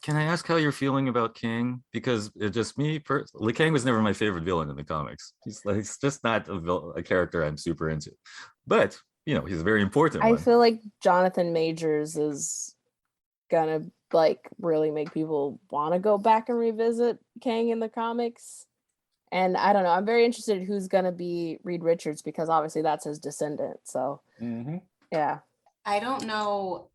Speaker 3: Can I ask how you're feeling about Kang? Because it's just me personally. Kang was never my favorite villain in the comics. He's just not a character I'm super into. But he's a very important one.
Speaker 4: I feel like Jonathan Majors is gonna really make people want to go back and revisit Kang in the comics. And I don't know. I'm very interested in who's gonna be Reed Richards, because obviously that's his descendant. So yeah.
Speaker 5: I don't know.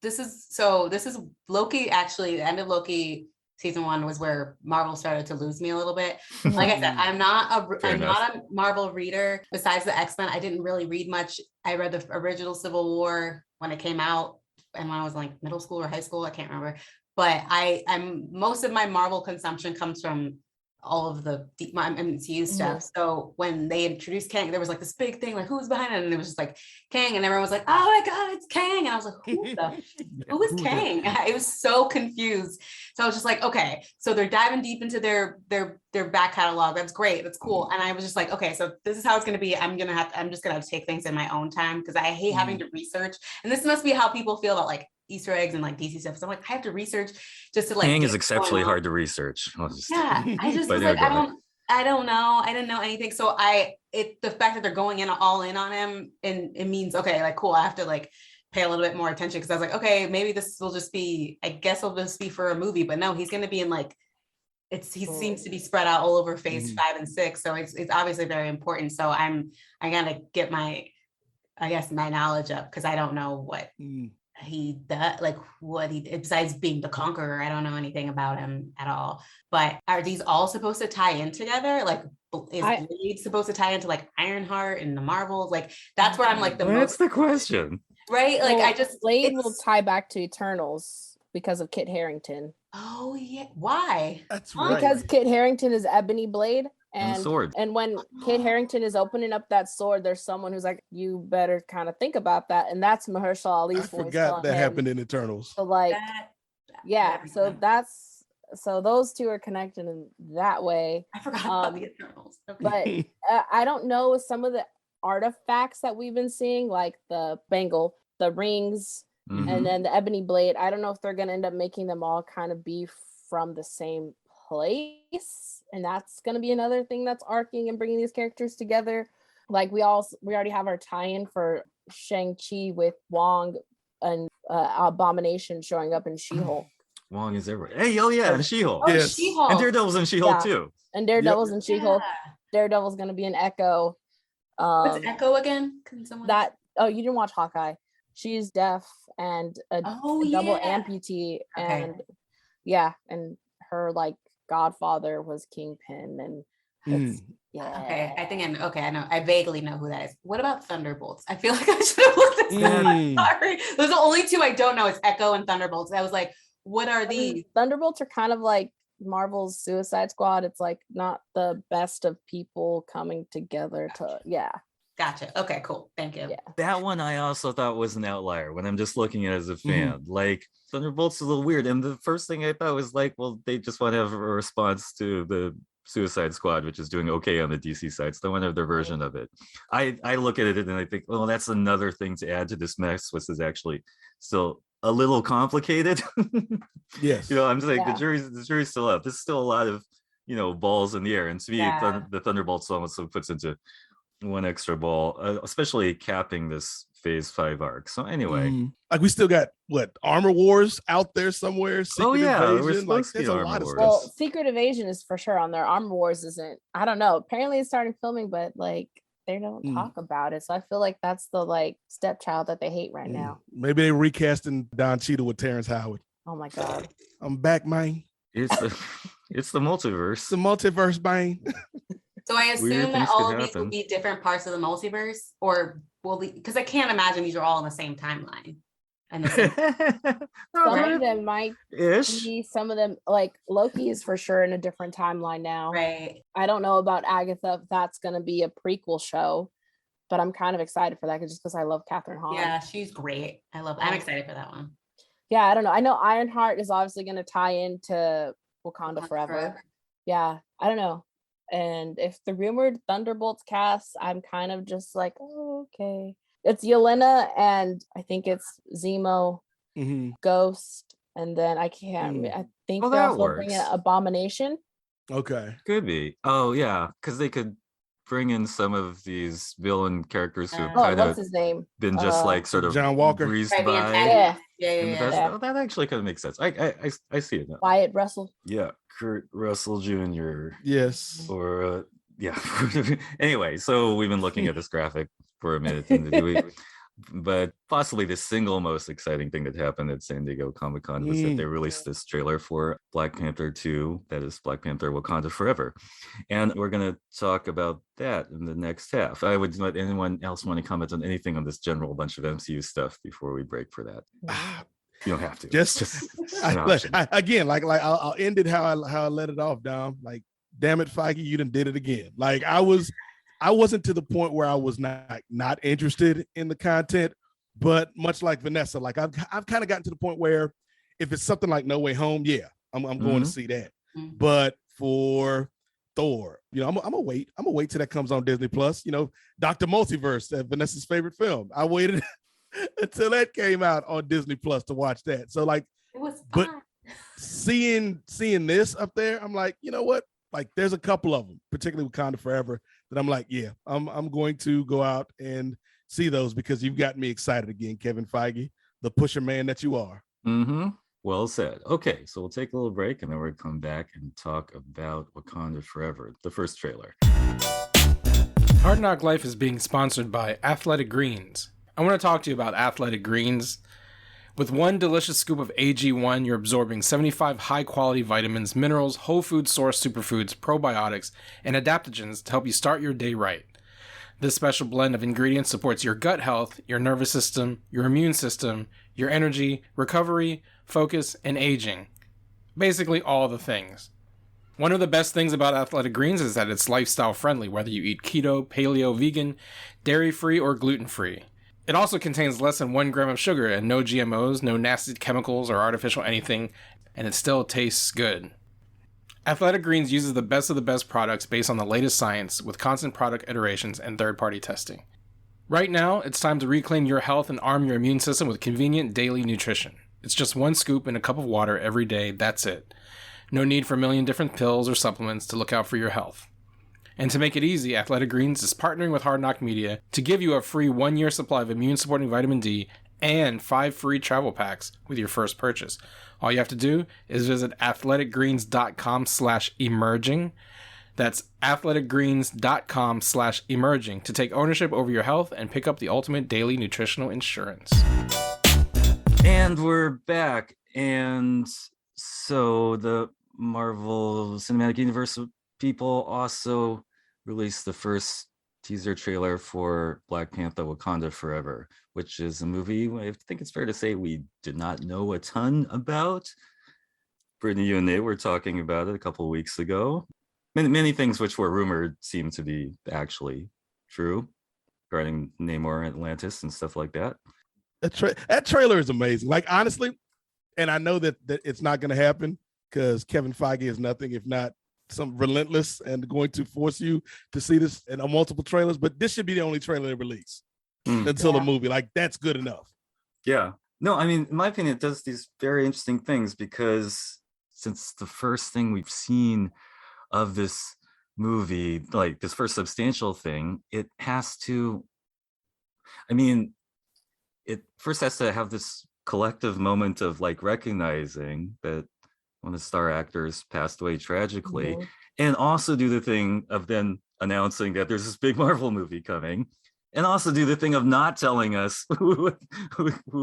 Speaker 5: This is Loki. Actually, the end of Loki season 1 was where Marvel started to lose me a little bit. Like I said, I'm not a Marvel reader. Besides the X-Men, I didn't really read much. I read the original Civil War when it came out, and when I was middle school or high school, I can't remember. But I'm most of my Marvel consumption comes from all of the MCU stuff. So when they introduced Kang, there was this big thing, who's behind it? And it was just Kang, and everyone was like, oh my God, it's Kang. And I was like, who is Kang? I was so confused. So I was just okay, so they're diving deep into their back catalog. That's great. That's cool. And I was just okay, so this is how it's going to be. I'm just going to have to take things in my own time, because I hate having to research. And this must be how people feel about Easter eggs and DC stuff. So I'm I have to research just to
Speaker 3: Kang is exceptionally hard to research.
Speaker 5: I just was I don't know. I didn't know anything. So the fact that they're going all in on him, and it means, okay, cool. I have to pay a little bit more attention because I was like, okay, maybe this will just be, I guess it'll just be for a movie, but no, he's going to be in like, he seems to be spread out all over phase 5 and 6. So it's obviously very important. So I gotta get my knowledge up because I don't know what he does, like what he, besides being the conqueror, I don't know anything about him at all. But are these all supposed to tie in together? Like, is Blade supposed to tie into like Ironheart and the Marvels? Like, that's where I'm like
Speaker 3: That's the question.
Speaker 5: Right? Like,
Speaker 4: well, Blade will tie back to Eternals because of Kit Harington.
Speaker 5: Oh yeah, why?
Speaker 6: That's right.
Speaker 4: Because Kit Harington is Ebony Blade.
Speaker 3: And sword.
Speaker 4: And when Kit Harington is opening up that sword, there's someone who's like, you better kind of think about that. And that's Mahershala Ali's
Speaker 6: I
Speaker 4: voice.
Speaker 6: forgot that happened in Eternals.
Speaker 4: So like, so those two are connected in that way.
Speaker 5: I forgot about the Eternals.
Speaker 4: Okay. But I don't know some of the artifacts that we've been seeing, like the bangle, the rings, and then the ebony blade. I don't know if they're going to end up making them all kind of be from the same place, and that's going to be another thing that's arcing and bringing these characters together. Like we already have our tie-in for Shang-Chi with Wong and Abomination showing up in She-Hulk.
Speaker 3: Wong is everywhere. Hey, and She-Hulk.
Speaker 5: Oh, yes. She-Hulk.
Speaker 3: And Daredevil's in She-Hulk too.
Speaker 4: And Daredevil's in She-Hulk. Daredevil's going to be an Echo.
Speaker 5: What's Echo again? Can someone?
Speaker 4: You didn't watch Hawkeye. She's deaf and a double amputee, and and her like godfather was Kingpin, and
Speaker 5: okay, I think I know. I vaguely know who that is. What about Thunderbolts? I feel like I should have looked at them. I'm sorry. Those are the only two I don't know. It's Echo and Thunderbolts. I was like, what are these?
Speaker 4: Thunderbolts are kind of like Marvel's Suicide Squad. It's like not the best of people coming together to
Speaker 5: Gotcha. Okay, cool. Thank you.
Speaker 4: Yeah.
Speaker 3: That one I also thought was an outlier when I'm just looking at it as a fan. Like Thunderbolts is a little weird. And the first thing I thought was like, well, they just want to have a response to the Suicide Squad, which is doing okay on the DC side. So they want to have their version of it. I look at it and I think, well, that's another thing to add to this mess, which is actually still a little complicated.
Speaker 6: Yes.
Speaker 3: I'm just like, the jury's still up. There's still a lot of, balls in the air. And to me, the Thunderbolts almost puts into one extra ball, especially capping this phase 5 arc. So anyway,
Speaker 6: like we still got Armor Wars out there somewhere. Secret Invasion.
Speaker 3: Like there's a lot of stuff.
Speaker 4: Well, Secret Invasion is for sure on there. Armor Wars isn't. I don't know. Apparently it's starting filming, but like they don't talk about it. So I feel like that's the like stepchild that they hate right now.
Speaker 6: Maybe they recasting Don Cheadle with Terrence Howard.
Speaker 4: Oh my god.
Speaker 6: I'm back, man.
Speaker 3: It's the multiverse.
Speaker 6: It's the multiverse, man.
Speaker 5: So I assume that all of these will be different parts of the multiverse, or will because I can't imagine these are all in the same timeline. And
Speaker 4: some of them might be, some of them like Loki is for sure in a different timeline now.
Speaker 5: Right.
Speaker 4: I don't know about Agatha if that's going to be a prequel show, but I'm kind of excited for that just because I love Catherine Hahn.
Speaker 5: Yeah, she's great. I'm excited for that one.
Speaker 4: Yeah, I don't know. I know Ironheart is obviously going to tie into Wakanda Forever. Yeah, I don't know. And if the rumored Thunderbolts cast, I'm kind of just like, oh, okay. It's Yelena and I think it's Zemo, Ghost, and then I think they're also bringing Abomination.
Speaker 6: Okay.
Speaker 3: Could be. Oh, yeah, because they could bring in some of these villain characters who have kind of been just like sort of
Speaker 6: John Walker
Speaker 3: breezed by.
Speaker 5: Yeah.
Speaker 3: Oh, that actually kind of makes sense. I see it now.
Speaker 4: Wyatt Russell.
Speaker 3: Yeah, Kurt Russell Jr.
Speaker 6: Yes.
Speaker 3: Or anyway, so we've been looking at this graphic for a minute, but possibly the single most exciting thing that happened at San Diego Comic-Con was that they released this trailer for Black Panther 2, that is Black Panther Wakanda Forever. And we're going to talk about that in the next half. I would let anyone else want to comment on anything on this general bunch of MCU stuff before we break for that. You don't have to.
Speaker 6: I'll end it how I let it off, Dom. Like, damn it, Feige, you done did it again. Like I wasn't to the point where I was not interested in the content, but much like Vanessa, like I've kind of gotten to the point where if it's something like No Way Home, I'm going to see that. But for Thor, I'm gonna wait till that comes on Disney Plus. Dr. Multiverse, Vanessa's favorite film. I waited until that came out on Disney Plus to watch that. So like,
Speaker 5: it was fun.
Speaker 6: But seeing this up there, I'm like, you know what? Like there's a couple of them, particularly Wakanda Forever, that I'm like, I'm going to go out and see those because you've got me excited again, Kevin Feige, the pusher man that you are.
Speaker 3: Mm-hmm. Well said. Okay, so we'll take a little break and then we'll come back and talk about Wakanda Forever, the first trailer.
Speaker 7: Hard Knock Life is being sponsored by Athletic Greens. I want to talk to you about Athletic Greens. With one delicious scoop of AG1, you're absorbing 75 high-quality vitamins, minerals, whole food source superfoods, probiotics, and adaptogens to help you start your day right. This special blend of ingredients supports your gut health, your nervous system, your immune system, your energy, recovery, focus, and aging. Basically all the things. One of the best things about Athletic Greens is that it's lifestyle friendly, whether you eat keto, paleo, vegan, dairy-free, or gluten-free. It also contains less than 1 gram of sugar and no GMOs, no nasty chemicals or artificial anything, and it still tastes good. Athletic Greens uses the best of the best products based on the latest science with constant product iterations and third-party testing. Right now, it's time to reclaim your health and arm your immune system with convenient daily nutrition. It's just 1 scoop in a cup of water every day, that's it. No need for a million different pills or supplements to look out for your health. And to make it easy, Athletic Greens is partnering with Hard Knock Media to give you a free 1-year supply of immune-supporting vitamin D and 5 free travel packs with your first purchase. All you have to do is visit athleticgreens.com/emerging. That's athleticgreens.com/emerging to take ownership over your health and pick up the ultimate daily nutritional insurance.
Speaker 3: And we're back. And so the Marvel Cinematic Universe people also released the first teaser trailer for Black Panther Wakanda Forever, which is a movie I think it's fair to say we did not know a ton about. Brittany, you and Nate were talking about it a couple of weeks ago. Many things which were rumored seem to be actually true regarding Namor, Atlantis, and stuff like that.
Speaker 6: That trailer is amazing. Like, honestly, and I know that it's not going to happen because Kevin Feige is nothing if not some relentless and going to force you to see this in multiple trailers, but this should be the only trailer they release until the movie. Like, that's good enough.
Speaker 3: Yeah. No, I mean, in my opinion, it does these very interesting things because since the first thing we've seen of this movie, like this first substantial thing, it has to, I mean, it first has to have this collective moment of like recognizing that one of the star actors passed away tragically, and also do the thing of then announcing that there's this big Marvel movie coming, and also do the thing of not telling us who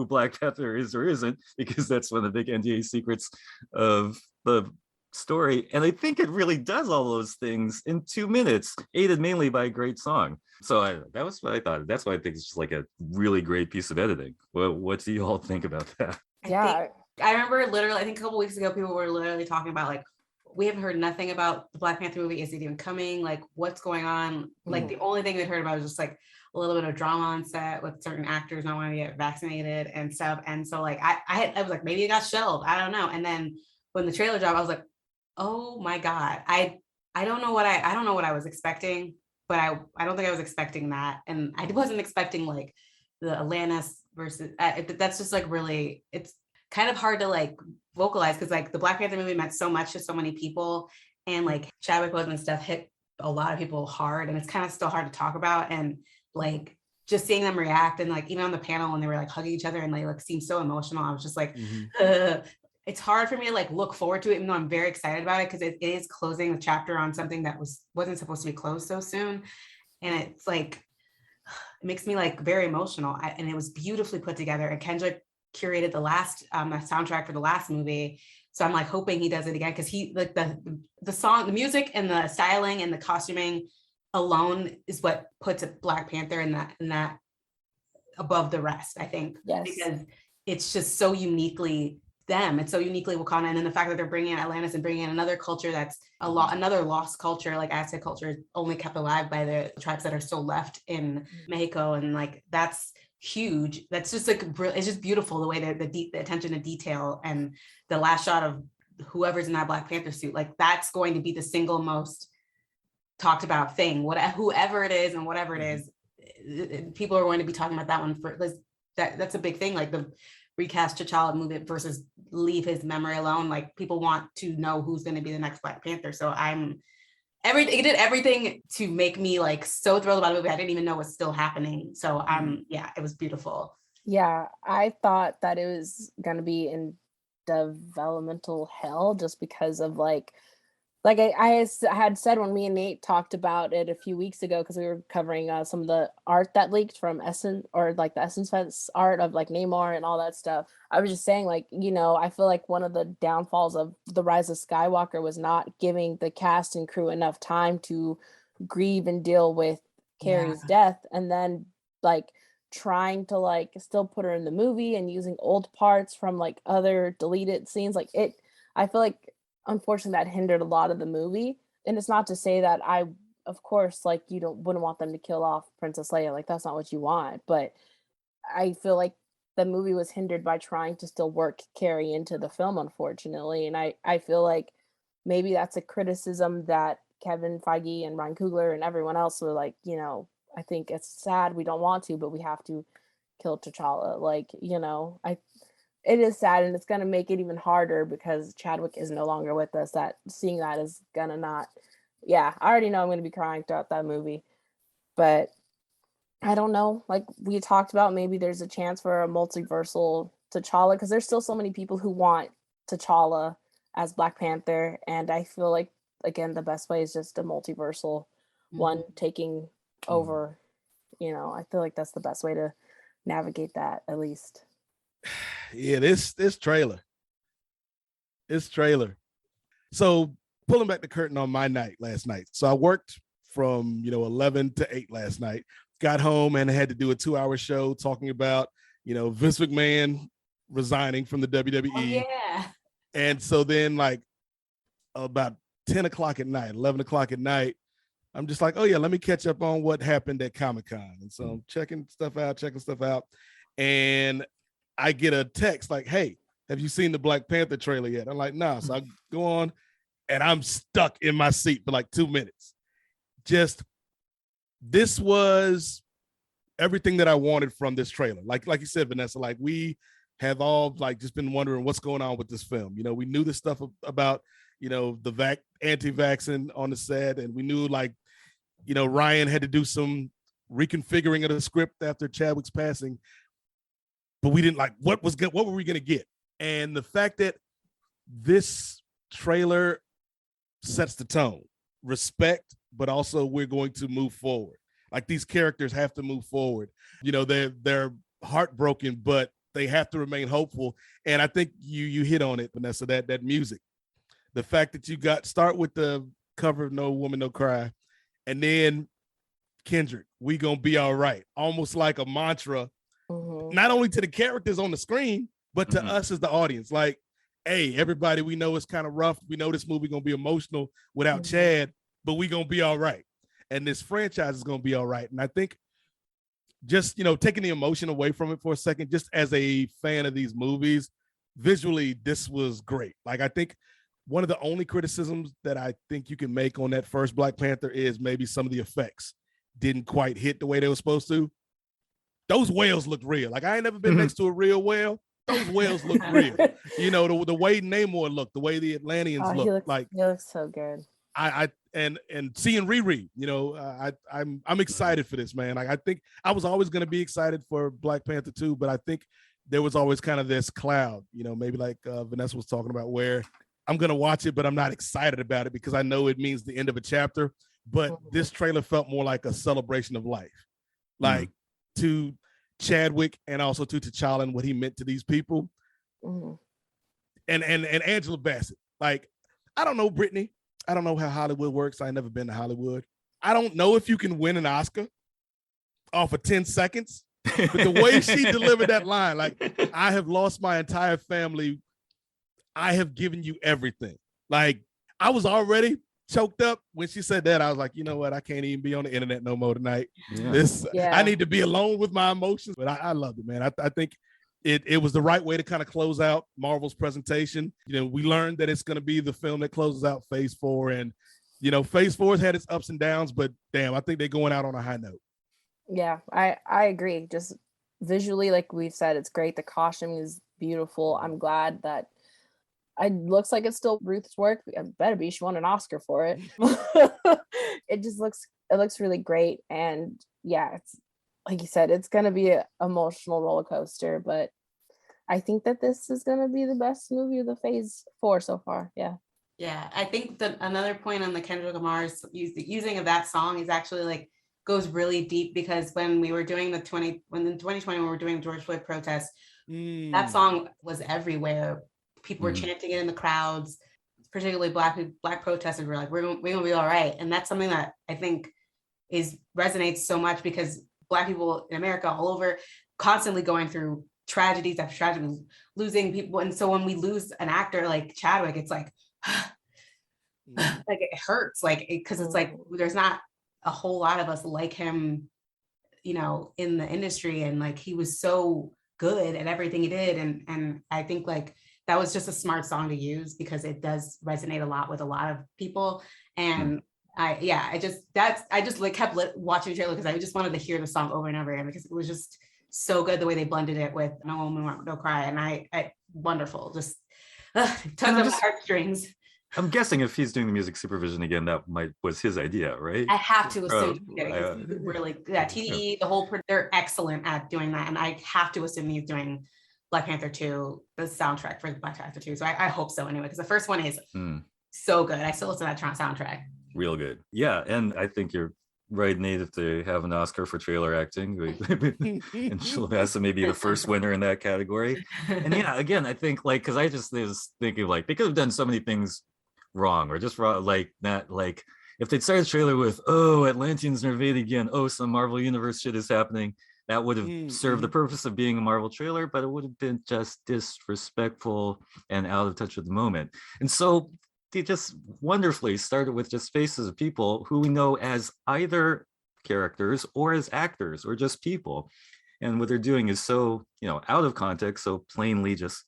Speaker 3: Black Panther is or isn't, because that's one of the big NDA secrets of the story. And I think it really does all those things in 2 minutes, aided mainly by a great song. So that was what I thought. That's why I think it's just like a really great piece of editing. Well, what do you all think about that?
Speaker 5: I remember literally, I think a couple weeks ago, people were literally talking about like, we haven't heard nothing about the Black Panther movie. Is it even coming? Like, what's going on? Like, the only thing we'd heard about was just like a little bit of drama on set with certain actors not wanting to get vaccinated and stuff. And so like, I was like, maybe it got shelved. I don't know. And then when the trailer dropped, I was like, oh my God, I don't know what I was expecting, but I don't think I was expecting that. And I wasn't expecting like the Atlantis versus, that's just like really, it's kind of hard to like vocalize because like the Black Panther movie meant so much to so many people, and like Chadwick Boseman stuff hit a lot of people hard, and it's kind of still hard to talk about. And like just seeing them react, and like even on the panel when they were like hugging each other and they like seemed so emotional, I was just like, it's hard for me to like look forward to it, even though I'm very excited about it because it is closing the chapter on something that wasn't supposed to be closed so soon, and it's like it makes me like very emotional. And it was beautifully put together, and Kendrick curated the last soundtrack for the last movie, so I'm like hoping he does it again because he like the song, the music, and the styling and the costuming alone is what puts Black Panther in that above the rest, I think.
Speaker 4: Yes,
Speaker 5: because it's just so uniquely them. It's so uniquely Wakanda, and then the fact that they're bringing in Atlantis and bringing in another culture that's another lost culture, like Aztec culture, only kept alive by the tribes that are still left in Mexico, and like that's huge. That's just like it's just beautiful the way that the attention to detail, and the last shot of whoever's in that Black Panther suit, like that's going to be the single most talked about thing. Whoever it is and whatever it is, people are going to be talking about that one for that's a big thing. Like the recast T'Challa, move it versus leave his memory alone. Like people want to know who's going to be the next Black Panther. So I'm It did everything to make me like so thrilled about a movie I didn't even know was still happening. So yeah, it was beautiful.
Speaker 4: Yeah, I thought that it was gonna be in developmental hell just because of like I had said when me and Nate talked about it a few weeks ago, because we were covering some of the art that leaked from Essence, or like the Essence Fest art of like Neymar and all that stuff. I was just saying, like, I feel like one of the downfalls of The Rise of Skywalker was not giving the cast and crew enough time to grieve and deal with Carrie's death, and then like trying to like still put her in the movie and using old parts from like other deleted scenes. Like I feel like unfortunately that hindered a lot of the movie. And it's not to say that I, of course, like wouldn't want them to kill off Princess Leia, like that's not what you want, but I feel like the movie was hindered by trying to still work Carrie into the film, unfortunately. And I feel like maybe that's a criticism that Kevin Feige and Ryan Coogler and everyone else were like, I think it's sad, we don't want to, but we have to kill T'Challa. Like, it is sad, and it's going to make it even harder because Chadwick is no longer with us. That seeing that is going to not, I already know I'm going to be crying throughout that movie, but I don't know. Like we talked about, maybe there's a chance for a multiversal T'Challa, because there's still so many people who want T'Challa as Black Panther. And I feel like, again, the best way is just a multiversal one taking over. I feel like that's the best way to navigate that, at least.
Speaker 6: Yeah, this trailer. So pulling back the curtain on my night last night. So I worked from 11 to 8 last night. Got home and had to do a 2-hour show talking about Vince McMahon resigning from the WWE.
Speaker 5: Oh, yeah.
Speaker 6: And so then like about 10 o'clock at night, 11 o'clock at night, I'm just like, oh yeah, let me catch up on what happened at Comic-Con. And so I'm checking stuff out. And I get a text like, hey, have you seen the Black Panther trailer yet? I'm like, nah. So I go on and I'm stuck in my seat for like 2 minutes. This was everything that I wanted from this trailer. Like you said, Vanessa, like we have all like just been wondering what's going on with this film. We knew this stuff about, the anti-vaccine on the set, and we knew like, Ryan had to do some reconfiguring of the script after Chadwick's passing. But we didn't like what were we going to get? And the fact that this trailer sets the tone, respect, but also we're going to move forward. Like these characters have to move forward. They're heartbroken, but they have to remain hopeful. And I think you hit on it, Vanessa, that music. The fact that you start with the cover of No Woman, No Cry, and then Kendrick, we gonna be all right. Almost like a mantra. Not only to the characters on the screen, but to us as the audience. Like, hey, everybody, we know it's kind of rough. We know this movie gonna be emotional without Chad, but we gonna be all right. And this franchise is gonna be all right. And I think just, taking the emotion away from it for a second, just as a fan of these movies, visually, this was great. Like, I think one of the only criticisms that I think you can make on that first Black Panther is maybe some of the effects didn't quite hit the way they were supposed to. Those whales look real. Like I ain't never been next to a real whale. Those whales look real. The way Namor looked, the way the Atlanteans look.
Speaker 4: He looks so good.
Speaker 6: And seeing Riri, I'm excited for this, man. Like I think I was always going to be excited for Black Panther 2, but I think there was always kind of this cloud, maybe like Vanessa was talking about, where I'm going to watch it, but I'm not excited about it because I know it means the end of a chapter. But this trailer felt more like a celebration of life, like to Chadwick and also to T'Challa and what he meant to these people. And Angela Bassett. Like, I don't know Britney. I don't know how Hollywood works. I ain't never been to Hollywood. I don't know if you can win an Oscar off of 10 seconds, but the way she delivered that line, like, I have lost my entire family. I have given you everything. Like, I was already choked up when she said that. I was like, you know what? I can't even be on the internet no more tonight. I need to be alone with my emotions. But I loved it, man. I think it was the right way to kind of close out Marvel's presentation. We learned that it's going to be the film that closes out Phase 4. And, Phase 4 has had its ups and downs, but damn, I think they're going out on a high note.
Speaker 4: Yeah, I agree. Just visually, like we've said, it's great. The costume is beautiful. I'm glad that It looks like it's still Ruth's work. It better be. She won an Oscar for it. It looks really great. And yeah, it's like you said, it's gonna be an emotional roller coaster, but I think that this is gonna be the best movie of the phase 4 so far. Yeah.
Speaker 5: Yeah, I think that another point on the Kendrick Lamar's using of that song is actually like goes really deep, because when we were doing in 2020 when we were doing George Floyd protests, that song was everywhere. People were chanting it in the crowds, particularly black protesters were like, we're gonna be all right. And that's something that I think resonates so much, because Black people in America all over constantly going through tragedies after tragedies, losing people. And so when we lose an actor like Chadwick, it's like like it hurts, like because it's like there's not a whole lot of us like him, you know, in the industry, and like he was so good at everything he did. And I think like that was just a smart song to use, because it does resonate a lot with a lot of people. And I just like kept watching the trailer because I just wanted to hear the song over and over again, because it was just so good the way they blended it with No Woman No Cry. And I wonderful, just tons of heartstrings.
Speaker 3: I'm guessing if he's doing the music supervision again, that was his idea, right?
Speaker 5: I have to assume really, yeah, TDE, the whole, they're excellent at doing that. And I have to assume he's doing Black Panther 2, the soundtrack for Black Panther 2. So I hope so anyway, because the first one is so good. I still listen to that soundtrack.
Speaker 3: Real good. Yeah, and I think you're right, Nate, if they have an Oscar for trailer acting, and Vanessa may be the first winner in that category. And yeah, again, I think like, because I just was thinking like, they could have done so many things wrong, or just wrong, like not like if they'd started the trailer with, oh, Atlanteans are invading again, oh, some Marvel Universe shit is happening, that would have served the purpose of being a Marvel trailer, but it would have been just disrespectful and out of touch with the moment. And so they just wonderfully started with just faces of people who we know as either characters or as actors or just people. And what they're doing is so, you know, out of context, so plainly just,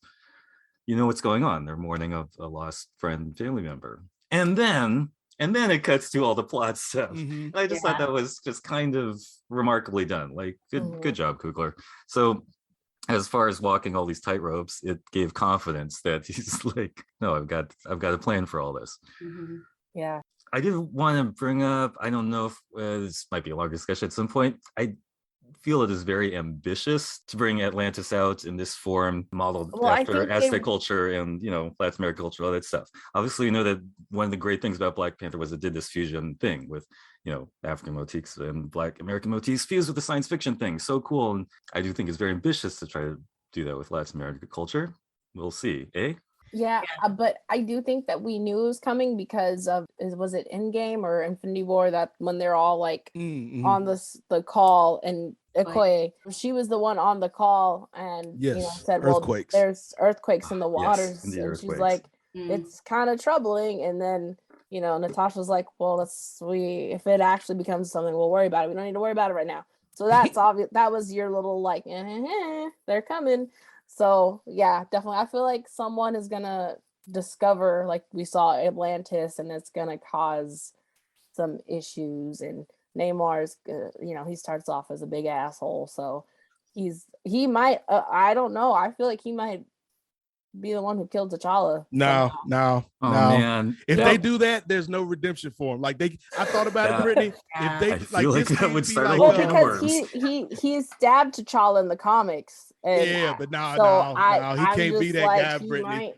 Speaker 3: you know what's going on. They're mourning of a lost friend, family member. And then it cuts to all the plot stuff. And I just thought that was just kind of remarkably done. Like, good job, Coogler. So as far as walking all these tightropes, it gave confidence that he's like, no, I've got a plan for all this.
Speaker 4: Yeah.
Speaker 3: I did want to bring up, I don't know if this might be a long discussion at some point. I feel it is very ambitious to bring Atlantis out in this form, modeled after Aztec culture and, you know, Latin American culture, all that stuff. Obviously, you know that one of the great things about Black Panther was it did this fusion thing with, you know, African motifs and Black American motifs fused with the science fiction thing. So cool. And I do think it's very ambitious to try to do that with Latin American culture. We'll see, eh?
Speaker 4: Yeah, but I do think that we knew it was coming because of, was it Endgame or Infinity War, that when they're all like on the call, and Okoye, she was the one on the call, and you know, said, well, there's earthquakes in the waters, and she's like, it's kind of troubling. And then, you know, Natasha's like, well, if it actually becomes something, we'll worry about it. We don't need to worry about it right now. So that's obvious. That was your little like, they're coming. So yeah, definitely. I feel like someone is gonna discover, like we saw Atlantis, and it's gonna cause some issues. And Neymar's, you know, he starts off as a big asshole, so he might. I don't know. I feel like he might be the one who killed T'Challa.
Speaker 6: No.
Speaker 3: Oh man!
Speaker 6: If they do that, there's no redemption for him. Like I thought about it, Brittany. If they
Speaker 3: I feel like that would start
Speaker 6: like,
Speaker 3: a can of worms.
Speaker 4: He stabbed T'Challa in the comics. And
Speaker 6: but no, he
Speaker 4: I'm
Speaker 6: can't be that
Speaker 4: like,
Speaker 6: guy, Brittany.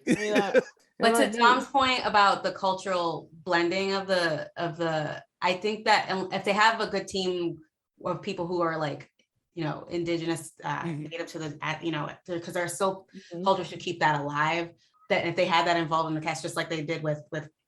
Speaker 5: But to Tom's point about the cultural blending of the, I think that if they have a good team of people who are like, you know, indigenous, native to the, you know, because they're so cultures should keep that alive. That if they had that involved in the cast, just like they did with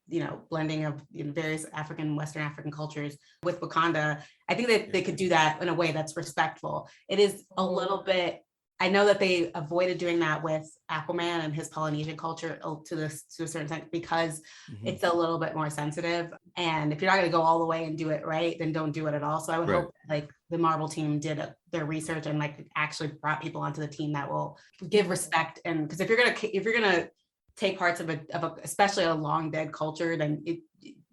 Speaker 5: you know, blending of, you know, various Western African cultures with Wakanda, I think that they could do that in a way that's respectful. It is a little bit. I know that they avoided doing that with Aquaman and his Polynesian culture to a certain extent, because it's a little bit more sensitive. And if you're not going to go all the way and do it right, then don't do it at all. So I would hope like the Marvel team did their research and like actually brought people onto the team that will give respect. And because if you're gonna take parts of especially a long dead culture, then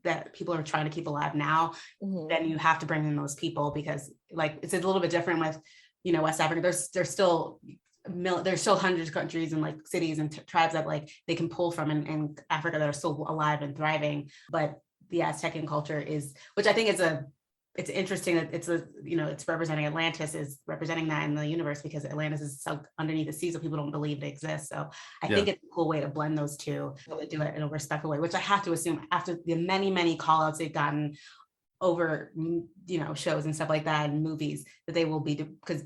Speaker 5: that people are trying to keep alive now, then you have to bring in those people, because like it's a little bit different with, you know, West Africa. There's still there's still hundreds of countries and like cities and tribes that like they can pull from in Africa that are still alive and thriving. But the Aztecan culture is, which I think is it's interesting that it's representing Atlantis, is representing that in the universe, because Atlantis is sunk underneath the sea, so people don't believe it exists. So I think it's a cool way to blend those two, to do it in a respectful way, which I have to assume after the many call outs they've gotten over, shows and stuff like that and movies, that they will be, because,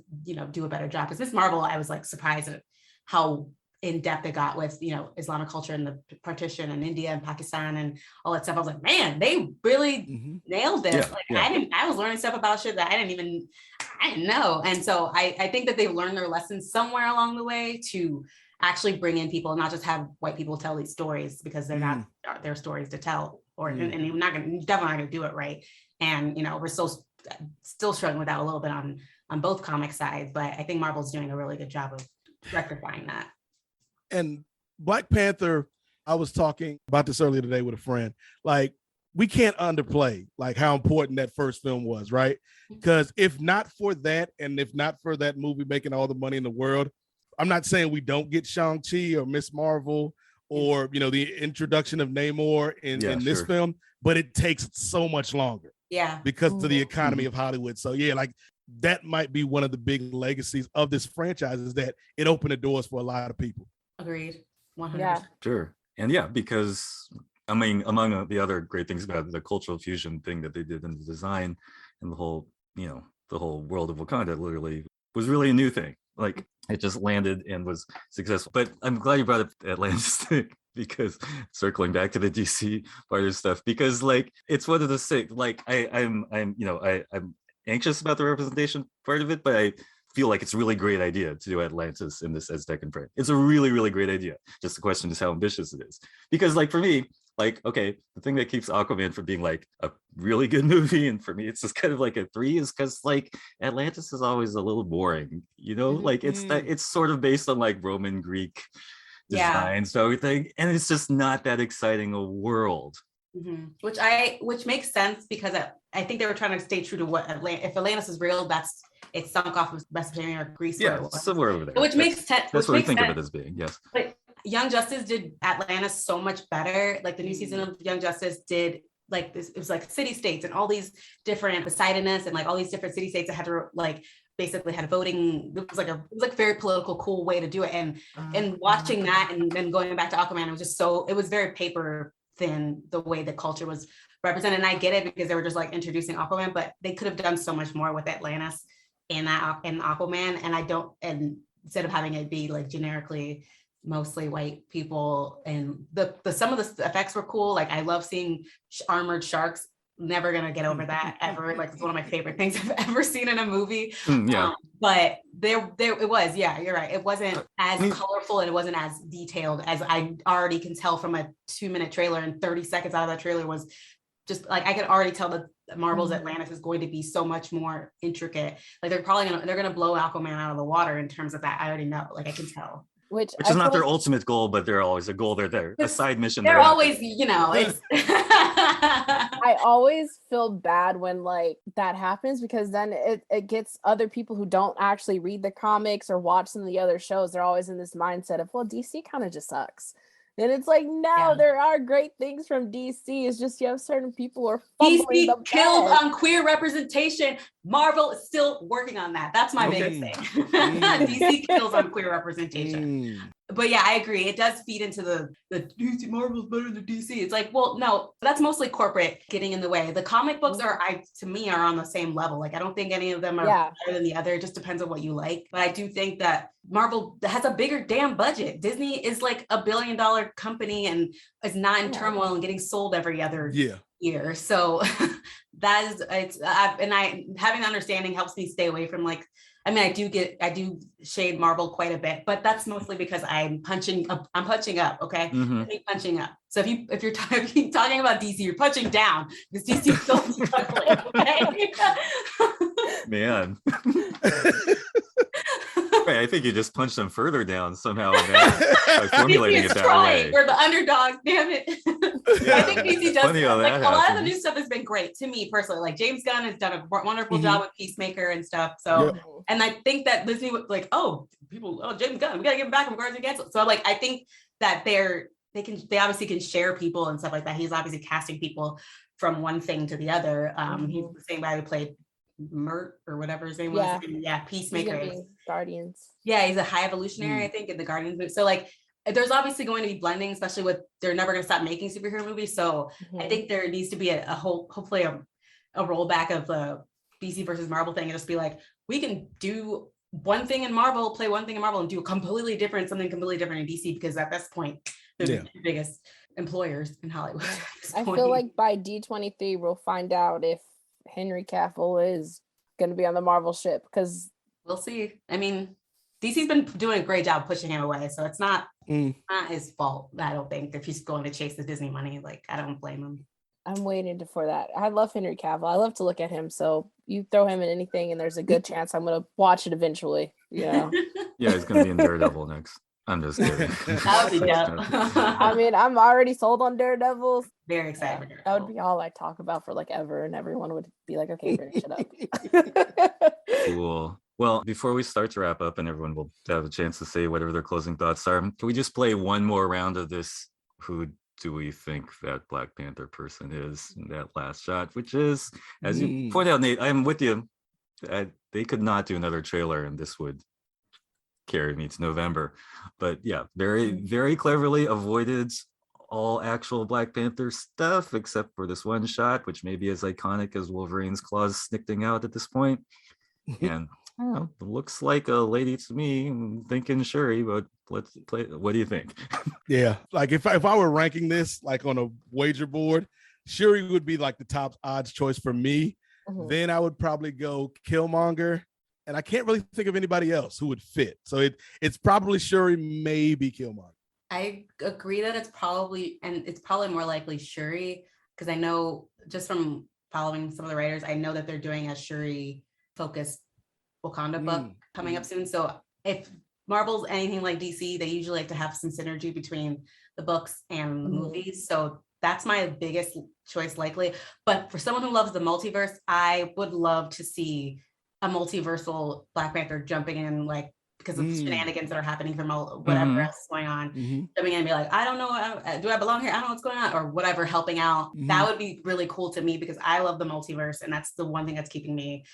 Speaker 5: do a better job. Because Miss Marvel, I was like surprised at how in depth it got with, Islamic culture and the partition and India and Pakistan and all that stuff. I was like, man, they really nailed this. I was learning stuff about shit that I didn't know. And so I think that they've learned their lessons somewhere along the way to actually bring in people, not just have white people tell these stories, because they're not their stories to tell, and you're definitely not gonna do it right. And we're still struggling with that a little bit on both comic sides, but I think Marvel's doing a really good job of rectifying that.
Speaker 6: And Black Panther, I was talking about this earlier today with a friend. Like, we can't underplay like how important that first film was, right? Because if not for that, and if not for that movie making all the money in the world, I'm not saying we don't get Shang-Chi or Miss Marvel or the introduction of Namor in this film, but it takes so much longer.
Speaker 5: Yeah.
Speaker 6: Because of the economy of Hollywood. So like that might be one of the big legacies of this franchise, is that it opened the doors for a lot of people.
Speaker 5: Agreed. 100%.
Speaker 4: Yeah.
Speaker 3: Sure. And because I mean, among the other great things about the cultural fusion thing that they did in the design and the whole world of Wakanda literally was really a new thing. Like, it just landed and was successful. But I'm glad you brought up Atlantis thing, because circling back to the DC part of stuff, because like it's one of the six. Like I'm anxious about the representation part of it, but I feel like it's a really great idea to do Atlantis in this Aztecan frame. It's a really, really great idea. Just the question is how ambitious it is. Because like for me, like, okay, the thing that keeps Aquaman from being like a really good movie, and for me it's just kind of like a 3, is because like Atlantis is always a little boring, like it's sort of based on like Roman Greek designs, so everything, and it's just not that exciting a world.
Speaker 5: Which makes sense, because I think they were trying to stay true to what if Atlantis is real, it's sunk off of Mesopotamia or Greece.
Speaker 3: Somewhere over there.
Speaker 5: Which makes sense.
Speaker 3: That's what we think of it as being. Yes.
Speaker 5: But Young Justice did Atlantis so much better. Like the new season of Young Justice did like this. It was like city states and all these different Poseidonus and like all these different city states that had to like basically had voting. It was like a very political, cool way to do it. And watching that and then going back to Aquaman, it was very paper thin the way the culture was represented. And I get it, because they were just like introducing Aquaman, but they could have done so much more with Atlantis and Aquaman. And instead of having it be like generically mostly white people, and the some of the effects were cool. Like I love seeing armored sharks. Never gonna get over that ever. Like it's one of my favorite things I've ever seen in a movie. But there it was. Yeah, you're right. It wasn't as colorful and it wasn't as detailed as I already can tell from a 2-minute trailer, and 30 seconds out of that trailer was just like I could already tell that Marvel's Atlantis is going to be so much more intricate. Like they're gonna blow Aquaman out of the water in terms of that. I already know. Like I can tell.
Speaker 3: Which is not their ultimate goal, but they're always a goal. They're there, a side mission.
Speaker 5: They're always, it's
Speaker 4: I always feel bad when like that happens, because then it gets other people who don't actually read the comics or watch some of the other shows. They're always in this mindset of, well, DC kind of just sucks. And it's like, no, there are great things from DC. It's just you have certain people who are fumbling
Speaker 5: DC killed on queer representation. Marvel is still working on that. That's my biggest thing. DC kills on queer representation. But yeah, I agree. It does feed into the DC Marvel's better than DC. It's like, well, no, that's mostly corporate getting in the way. The comic books to me are on the same level. Like I don't think any of them are better than the other. It just depends on what you like. But I do think that Marvel has a bigger damn budget. Disney is like $1 billion company and is not in turmoil and getting sold every other year. So that is having understanding helps me stay away from like, I mean, I do shade Marvel quite a bit, but that's mostly because I'm punching up. Okay. I'm punching up. So if you're talking about DC, you're punching down, because DC is still struggling. Okay?
Speaker 3: Man. Right, I think you just punched them further down somehow by formulating
Speaker 5: DC
Speaker 3: it
Speaker 5: is
Speaker 3: that
Speaker 5: trying.
Speaker 3: way.
Speaker 5: We're the underdogs, damn it. I think DC does
Speaker 3: Funny how
Speaker 5: like
Speaker 3: that
Speaker 5: a lot of the
Speaker 3: happens.
Speaker 5: new stuff has been great to me personally. Like James Gunn has done a wonderful
Speaker 6: Mhm.
Speaker 5: job with Peacemaker and stuff. So
Speaker 6: Yep.
Speaker 5: and I think that Disney was like, oh, James Gunn, we gotta get him back from Guardians of the Galaxy. So like I think that they obviously can share people and stuff like that. He's obviously casting people from one thing to the other. He's the same guy who played Mert or whatever his name was. Yeah,
Speaker 4: He's
Speaker 5: Peacemaker.
Speaker 4: gonna be Guardians.
Speaker 5: Yeah, he's a high evolutionary, I think, in the Guardians movie. So like there's obviously going to be blending, especially with they're never going to stop making superhero movies. So I think there needs to be hopefully a rollback of the DC versus Marvel thing and just be like, we can do one thing in Marvel, play one thing in Marvel and do something completely different in DC, because at this point, they're the two biggest employers in Hollywood.
Speaker 4: I feel like by D23, we'll find out if Henry Cavill is going to be on the Marvel ship, because
Speaker 5: we'll see. I mean, DC's been doing a great job pushing him away, so it's not his fault. I don't think, if he's going to chase the Disney money. Like, I don't blame him.
Speaker 4: I'm waiting for that. I love Henry Cavill. I love to look at him. So you throw him in anything, and there's a good chance I'm going to watch it eventually. Yeah.
Speaker 3: Yeah, he's going to be in Daredevil next. I'm just kidding.
Speaker 5: That would be dope.
Speaker 4: I mean, I'm already sold on Daredevils.
Speaker 5: Very excited for Daredevil.
Speaker 4: That would be all I talk about for like ever, and everyone would be like, okay, Brittany, shut up.
Speaker 3: Cool. Well, before we start to wrap up and everyone will have a chance to say whatever their closing thoughts are, can we just play one more round of this? Who do we think that Black Panther person is in that last shot? Which is, as you point out, Nate, I'm with you. They could not do another trailer and this would carry me to November. But yeah, very, very cleverly avoided all actual Black Panther stuff, except for this one shot, which may be as iconic as Wolverine's claws sticking out at this point. And I don't know, it looks like a lady to me. I'm thinking Shuri, but let's play. What do you think?
Speaker 6: Yeah, like if I were ranking this like on a wager board, Shuri would be like the top odds choice for me. Then I would probably go Killmonger, and I can't really think of anybody else who would fit. So it's probably Shuri, maybe Killmonger.
Speaker 5: I agree that it's probably more likely Shuri, because I know just from following some of the writers, I know that they're doing a Shuri focused Wakanda book coming up soon. So if Marvel's anything like DC, they usually like to have some synergy between the books and the movies. So that's my biggest choice likely. But for someone who loves the multiverse, I would love to see a multiversal Black Panther jumping in, like, because of shenanigans that are happening from whatever else is going on, jumping in and be like, I don't know, do I belong here? I don't know what's going on, or whatever, helping out. That would be really cool to me, because I love the multiverse, and that's the one thing that's keeping me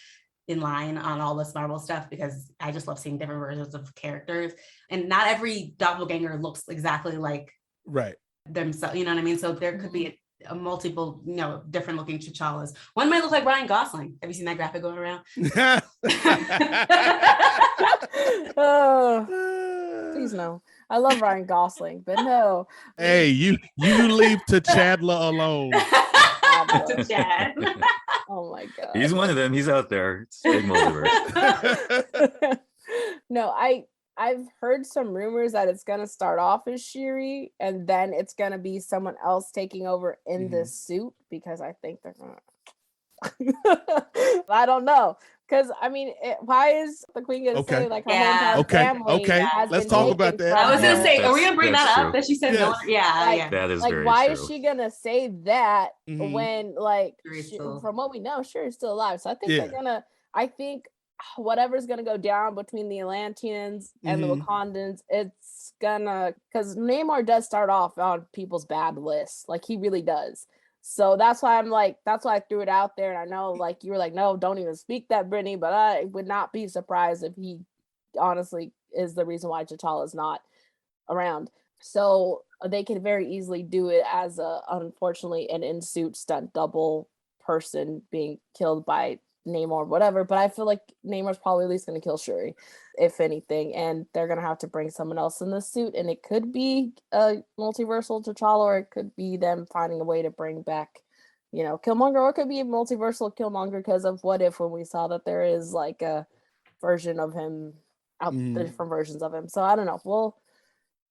Speaker 5: in line on all this Marvel stuff, because I just love seeing different versions of characters, and not every doppelganger looks exactly like themselves, you know what I mean? So there could be a multiple, different looking T'Challas. One might look like Ryan Gosling. Have you seen that graphic going around?
Speaker 4: Oh, please no. I love Ryan Gosling, but no.
Speaker 6: Hey, you leave T'Challa alone.
Speaker 5: Chad.
Speaker 4: Oh my god.
Speaker 3: He's one of them. He's out there. It's big multiverse.
Speaker 4: No, I've heard some rumors that it's gonna start off as Shuri, and then it's gonna be someone else taking over in this suit, because I think they're gonna. I don't know, because I mean, why is the queen gonna say like her whole entire family? Has
Speaker 6: Let's
Speaker 4: been
Speaker 6: talk
Speaker 4: taken
Speaker 6: about that.
Speaker 5: I was gonna say, are we gonna bring that
Speaker 3: true.
Speaker 5: up? That she said
Speaker 6: Yes.
Speaker 5: no. Yeah.
Speaker 3: That is
Speaker 4: like,
Speaker 3: very
Speaker 4: why
Speaker 3: true.
Speaker 4: is she gonna say that when, like,
Speaker 5: Shuri's still-
Speaker 4: from what we know, Shuri's still alive? So I think they're gonna. I think whatever's gonna go down between the Atlanteans and the Wakandans, it's gonna, because Namor does start off on people's bad lists, like he really does. So that's why I threw it out there. And I know, like, you were like, no, don't even speak that, Brittany, but I would not be surprised if he honestly is the reason why T'Challa is not around. So they could very easily do it as unfortunately an in-suit stunt double person being killed by Namor or whatever. But I feel like Namor's probably at least going to kill Shuri, if anything, and they're going to have to bring someone else in the suit, and it could be a multiversal T'Challa, or it could be them finding a way to bring back, Killmonger, or it could be a multiversal Killmonger because of What If, when we saw that there is like a version of him out, different versions of him. So I don't know. Well,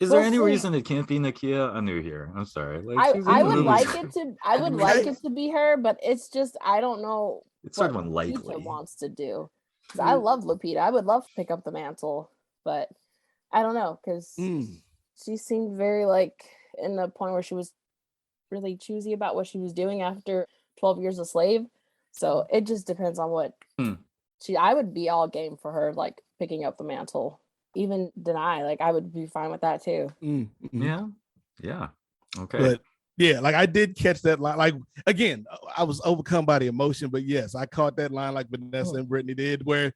Speaker 3: is there any reason it can't be Nakia? I'm new here. I'm sorry. Like,
Speaker 4: I would like it to be her, but it's just, I don't know.
Speaker 3: It's sort of
Speaker 4: what
Speaker 3: unlikely.
Speaker 4: Lupita wants to do. I love Lupita. I would love to pick up the mantle. but I don't know, because she seemed very like in the point where she was really choosy about what she was doing after 12 years a slave. So it just depends on what I would be all game for her, like picking up the mantle, even deny, like I would be fine with that too.
Speaker 3: Yeah. Okay.
Speaker 6: But yeah, like I did catch that line. Like again, I was overcome by the emotion, but yes, I caught that line like Vanessa and Brittany did, where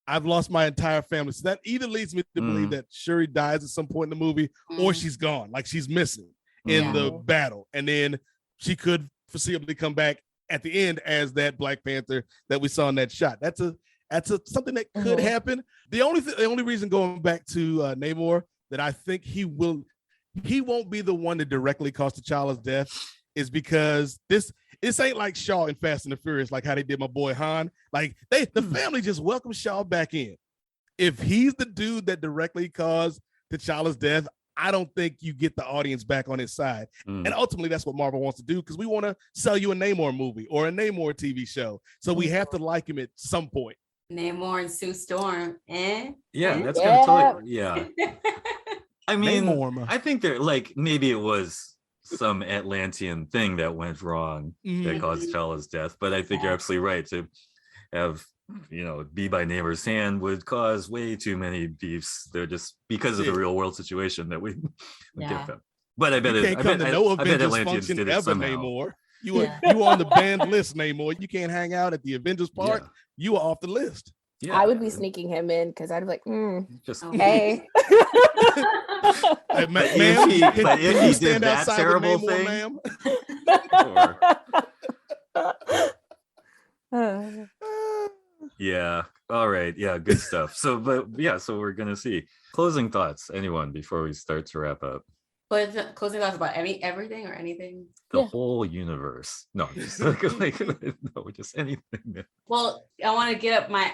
Speaker 6: I've lost my entire family. So that either leads me to believe that Shuri dies at some point in the movie, or she's gone, like she's missing in the battle, and then she could foreseeably come back at the end as that Black Panther that we saw in that shot. That's something that could happen. The only reason, going back to Namor, that I think he won't be the one to directly cause T'Challa's death is because this ain't like Shaw in Fast and the Furious, like how they did my boy Han. Like the family just welcomed Shaw back in. If he's the dude that directly caused T'Challa's death, I don't think you get the audience back on his side. And ultimately, that's what Marvel wants to do, because we want to sell you a Namor movie or a Namor TV show. So we have to like him at some point.
Speaker 5: Namor and Sue Storm,
Speaker 3: Yeah, that's gonna totally, I mean,
Speaker 6: Namor.
Speaker 3: I think there, like, maybe it was some Atlantean thing that went wrong that caused T'Challa's death, but I think you're absolutely right. To have, be by neighbor's hand would cause way too many beefs. They're just because of the real world situation that we get them. But I bet Atlanteans did it somehow. Namor.
Speaker 6: You were on the banned list, Namor. You can't hang out at the Avengers Park. You are off the list.
Speaker 4: Yeah, I would be sneaking him in because I'd be like,
Speaker 3: just
Speaker 4: hey.
Speaker 3: But if he did that terrible thing, yeah. All right. Yeah. Good stuff. So we're gonna see. Closing thoughts, anyone, before we start to wrap up?
Speaker 5: But closing thoughts about everything or anything?
Speaker 3: The whole universe. No, just just anything.
Speaker 5: Well, I want to get my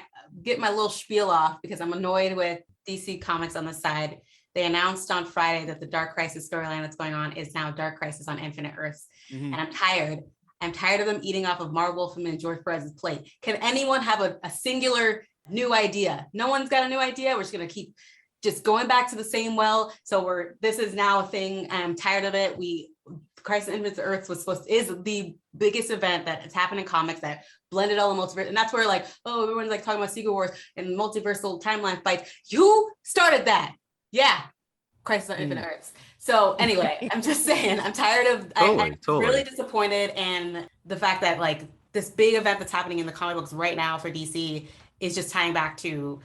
Speaker 5: little spiel off because I'm annoyed with DC Comics on the side. They announced on Friday that the Dark Crisis storyline that's going on is now Dark Crisis on Infinite Earths. And I'm tired. I'm tired of them eating off of Mark Wolfman and George Perez's plate. Can anyone have a singular new idea? No one's got a new idea. We're just going to keep just going back to the same well. So this is now a thing. I'm tired of it. Crisis on Infinite Earths is the biggest event that has happened in comics that blended all the multiverse. And that's where everyone's like talking about Secret Wars and multiversal timeline fights. You started that. Yeah. Crisis on Infinite Earths. So anyway, I'm just saying, I'm tired of, I'm really disappointed. And the fact that like this big event that's happening in the comic books right now for DC is just tying back to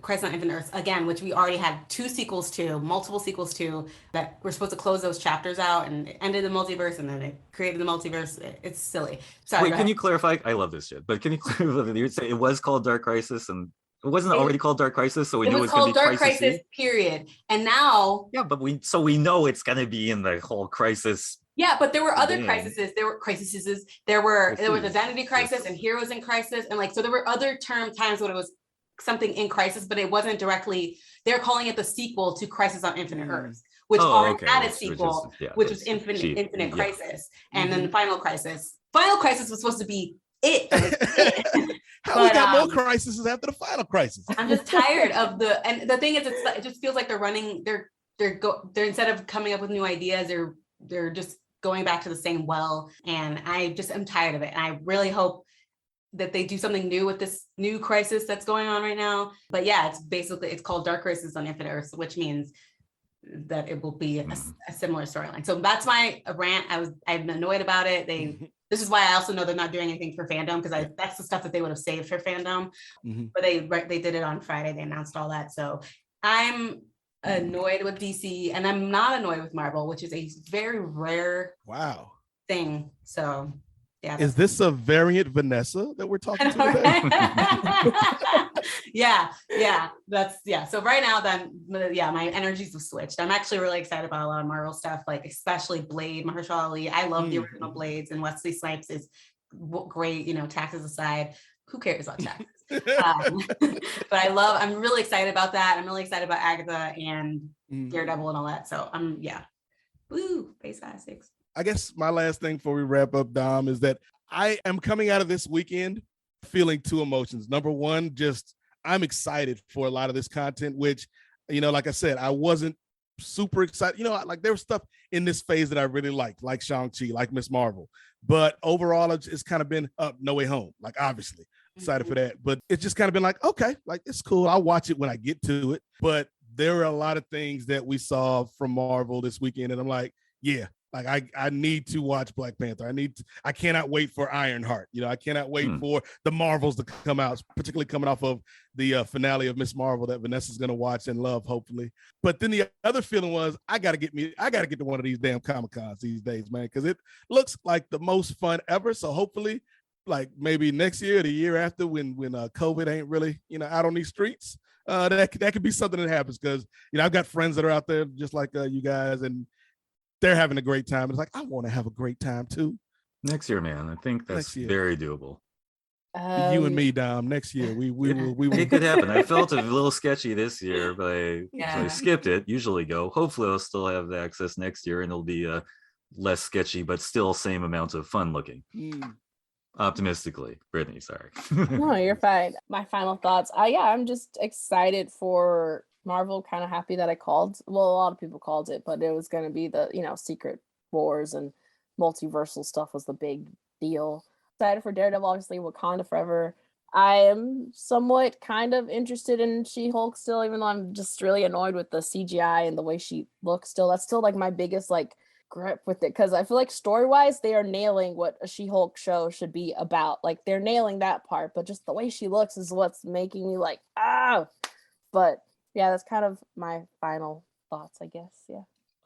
Speaker 5: Crisis on Infinite Earths again, which we already had multiple sequels to, that we're supposed to close those chapters out, and it ended the multiverse, and then it created the multiverse. It's silly. Sorry.
Speaker 3: Wait, can you clarify? I love this shit, but can you clarify? You would say it was called Dark Crisis, and it wasn't already called Dark Crisis, so we knew it was going to be
Speaker 5: Dark Crisis. Period. And now,
Speaker 3: but we know it's going to be in the whole crisis.
Speaker 5: Yeah, but there were other crises. There was Identity Crisis and Heroes in Crisis, and so there were other times when it was something in crisis, but it wasn't directly. They're calling it the sequel to Crisis on Infinite Earths, which already had a sequel, which was Infinite Crisis, and then Final Crisis. Final Crisis was supposed to be it.
Speaker 6: How we got more crises after the Final Crisis?
Speaker 5: I'm just tired of and the thing is, it just feels like they're running. They're instead of coming up with new ideas, they're just going back to the same well, and I just am tired of it. And I really hope that they do something new with this new crisis that's going on right now. But yeah, it's called Dark Crisis on Infinite Earths, which means that it will be a similar storyline. So that's my rant. I'm annoyed about it. This is why I also know they're not doing anything for fandom, because that's the stuff that they would have saved for fandom. But they did it on Friday. They announced all that. So I'm annoyed with DC, and I'm not annoyed with Marvel, which is a very rare thing. So yeah.
Speaker 6: Is this a variant Vanessa that we're talking to today?
Speaker 5: Yeah. So right now, my energies have switched. I'm actually really excited about a lot of Marvel stuff, like especially Blade, Mahershala Ali. I love the original Blades, and Wesley Snipes is great. Taxes aside, who cares about taxes? But I'm really excited about that. I'm really excited about Agatha and Daredevil and all that. So woo, face classics.
Speaker 6: I guess my last thing before we wrap up, Dom, is that I am coming out of this weekend feeling two emotions. Number one, just I'm excited for a lot of this content, which Like I said, I wasn't super excited. Like there was stuff in this phase that I really liked, like Shang-Chi, like Miss Marvel. But overall, it's kind of been up No Way Home. Like, obviously, excited for that. But it's just kind of been like, okay, like it's cool. I'll watch it when I get to it. But there were a lot of things that we saw from Marvel this weekend. And I'm like, yeah, like I need to watch Black Panther. I cannot wait for Ironheart. I cannot wait for the Marvels to come out, particularly coming off of the finale of Miss Marvel that Vanessa's going to watch and love, hopefully. But then the other feeling was I got to get to one of these damn Comic-Cons these days, man, because it looks like the most fun ever. So hopefully, like maybe next year or the year after when COVID ain't really, out on these streets, that could be something that happens, because, I've got friends that are out there just like you guys, and they're having a great time. It's like, I want to have a great time too.
Speaker 3: Next year, man. I think that's very doable.
Speaker 6: You and me, Dom. Next year, we will.
Speaker 3: It could happen. I felt a little sketchy this year, but I skipped it. Usually go. Hopefully, I'll still have access next year, and it'll be less sketchy, but still same amount of fun looking. Optimistically, Brittany. Sorry.
Speaker 4: No, you're fine. My final thoughts. I'm just excited for Marvel. Kind of happy that I called. Well, a lot of people called it, but it was going to be the Secret Wars and multiversal stuff was the big deal. Excited for Daredevil, obviously. Wakanda Forever. I am somewhat kind of interested in She-Hulk still, even though I'm just really annoyed with the CGI and the way she looks still. That's still like my biggest grip with it, because I feel like story-wise they are nailing what a She-Hulk show should be about. Like they're nailing that part, but just the way she looks is what's making me like, but yeah, that's kind of my final thoughts, I guess. Yeah.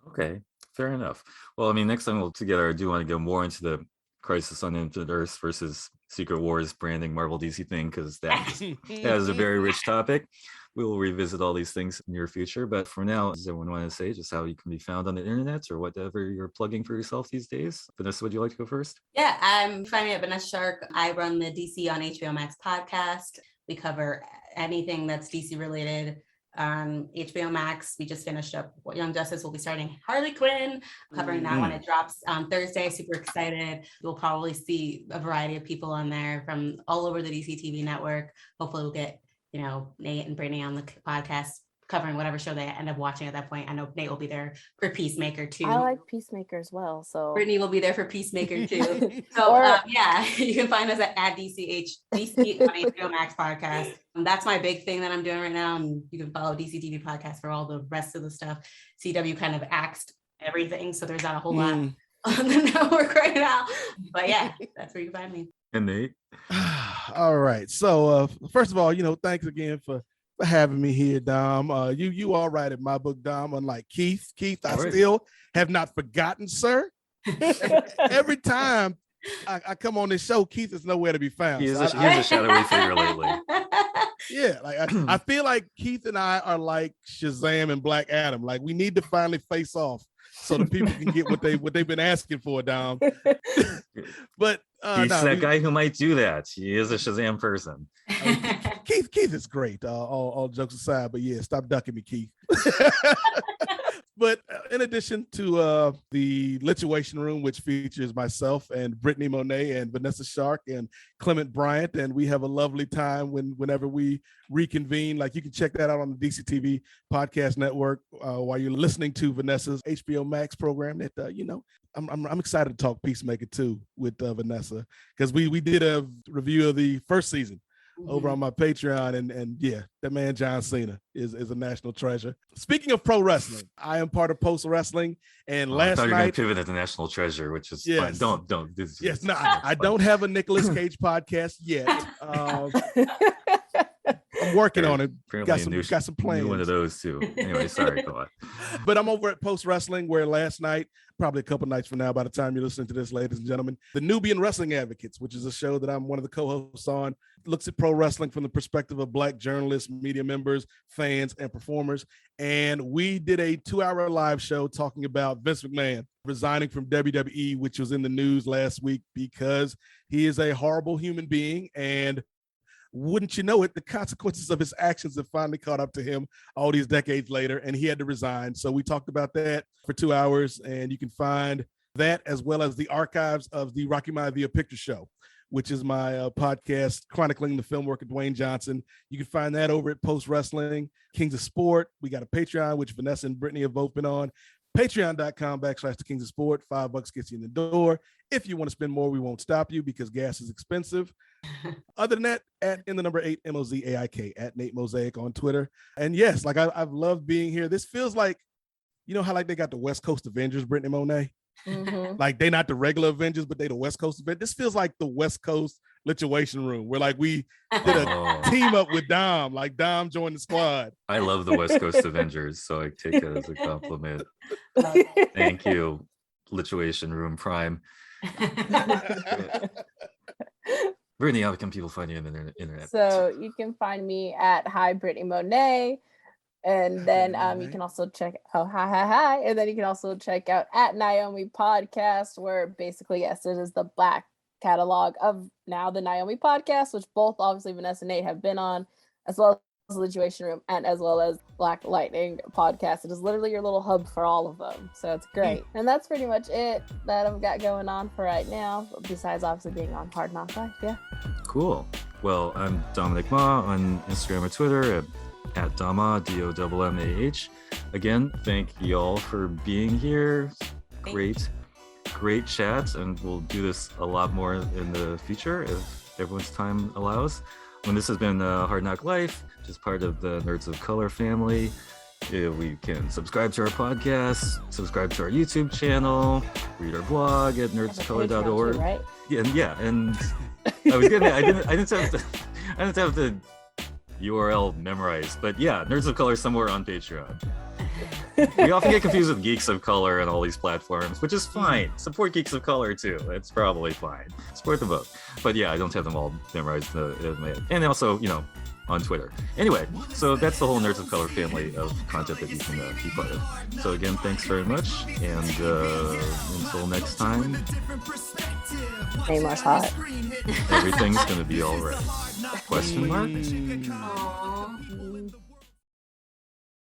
Speaker 3: Okay, fair enough. Well, I mean, next time we'll together, I do want to go more into the Crisis on Infinite Earths versus Secret Wars branding Marvel DC thing, because that is a very rich topic. We will revisit all these things in the near future. But for now, does everyone want to say just how you can be found on the internet or whatever you're plugging for yourself these days? Vanessa, would you like to go first?
Speaker 5: Yeah, find me at Vanessa Shark. I run the DC on Hbo Max podcast. We cover anything that's DC related. Hbo Max, we just finished up Young Justice. We'll be starting Harley Quinn, covering that when it drops on Thursday. Super excited. You'll probably see a variety of people on there from all over the DC TV network. Hopefully we'll get Nate and Brittany on the podcast covering whatever show they end up watching at that point. I know Nate will be there for Peacemaker too.
Speaker 4: I like Peacemaker as well. So
Speaker 5: Brittany will be there for Peacemaker too. So you can find us at DC on HBO Max Podcast. That's my big thing that I'm doing right now. And you can follow DC TV Podcast for all the rest of the stuff. CW kind of axed everything, so there's not a whole lot on the network right now. But yeah, that's where you can find me.
Speaker 3: And Nate.
Speaker 6: All right. So first of all, thanks again for having me here, Dom. You all right in my book, Dom, unlike Keith. I still have not forgotten, sir. Every time I come on this show, Keith is nowhere to be found.
Speaker 3: He's a shadowy figure lately.
Speaker 6: Yeah, I feel like Keith and I are like Shazam and Black Adam. Like we need to finally face off so the people can get what they've been asking for, Dom. But
Speaker 3: he's that guy who might do that. He is a Shazam person.
Speaker 6: Keith is great. All jokes aside, but yeah, stop ducking me, Keith. But in addition to the Lituation Room, which features myself and Brittany Monet and Vanessa Shark and Clement Bryant, and we have a lovely time whenever we reconvene. Like you can check that out on the DC TV Podcast Network while you're listening to Vanessa's HBO Max program. That I'm excited to talk Peacemaker too with Vanessa, because we did a review of the first season over on my Patreon, and yeah, that man John Cena is a national treasure. Speaking of pro wrestling, I am part of Post Wrestling, and last night,
Speaker 3: you're going to pivot at the national treasure, which is fine. Don't.
Speaker 6: Yes, no, I don't have a Nicolas Cage podcast yet. I'm working on it. Got some plans.
Speaker 3: One of those too. Anyway, sorry, go on.
Speaker 6: But I'm over at Post Wrestling, where last night, probably a couple nights from now, by the time you're listening to this, ladies and gentlemen, the Nubian Wrestling Advocates, which is a show that I'm one of the co-hosts on, looks at pro wrestling from the perspective of Black journalists, media members, fans, and performers. And we did a 2-hour live show talking about Vince McMahon resigning from WWE, which was in the news last week because he is a horrible human being, and wouldn't you know it, the consequences of his actions have finally caught up to him all these decades later, and he had to resign. So we talked about that for 2 hours, and you can find that as well as the archives of the Rocky Maivia Picture Show, which is my podcast chronicling the film work of Dwayne Johnson. You can find that over at Post Wrestling, Kings of Sport. We got a Patreon, which Vanessa and Brittany have both been on. Patreon.com/The Kings of Sport. $5 gets you in the door. If you want to spend more, we won't stop you because gas is expensive. Other than that, at in the number 8 MOZAIK at Nate Mosaic on Twitter. And yes, like I've loved being here. This feels like, you know how like they got the West Coast Avengers, Brittany Monet?
Speaker 4: Mhm.
Speaker 6: Like they not the regular Avengers, but they the West Coast Avengers. This feels like the West Coast Lituation Room, where like we did a
Speaker 3: Oh,
Speaker 6: team up with Dom. Like Dom joined the squad.
Speaker 3: I love the West Coast Avengers, so I take it as a compliment. Thank you, Lituation Room Prime. Brittany, how can people find you on the internet?
Speaker 4: So you can find me at Hi Brittany Monet. And then you can also check and then you can also check out at Naomi Podcast, where basically, yes, it is the Black catalog of now the Naomi Podcast, which both obviously Vanessa and Nate have been on, as well as the Lituation Room and as well as Black Lightning Podcast. It is literally your little hub for all of them. So it's great. And that's pretty much it that I've got going on for right now, besides obviously being on Hard Knock Life. Yeah.
Speaker 3: Cool. Well, I'm Dominic Ma on Instagram or Twitter at Dama, DOMMAH. Again, thank y'all for being here. Great chats, and we'll do this a lot more in the future if everyone's time allows. When this has been Hard Knock Life, which is part of the Nerds of Color family, we can subscribe to our podcast, subscribe to our YouTube channel, read our blog at nerdsofcolor.org.
Speaker 4: Right?
Speaker 3: Yeah, and I was gonna. I didn't have the URL memorized, but yeah, Nerds of Color somewhere on Patreon. We often get confused with Geeks of Color and all these platforms, which is fine. Support Geeks of Color too. It's probably fine. Support them both. But yeah, I don't have them all memorized in my head. And also, on Twitter. Anyway, so that's the whole Nerds of Color family of content that you can be part of. So again, thanks very much, and until next time,
Speaker 4: Hey, Marsh Hot.
Speaker 3: everything's gonna be all right. Question mark?
Speaker 5: Aw.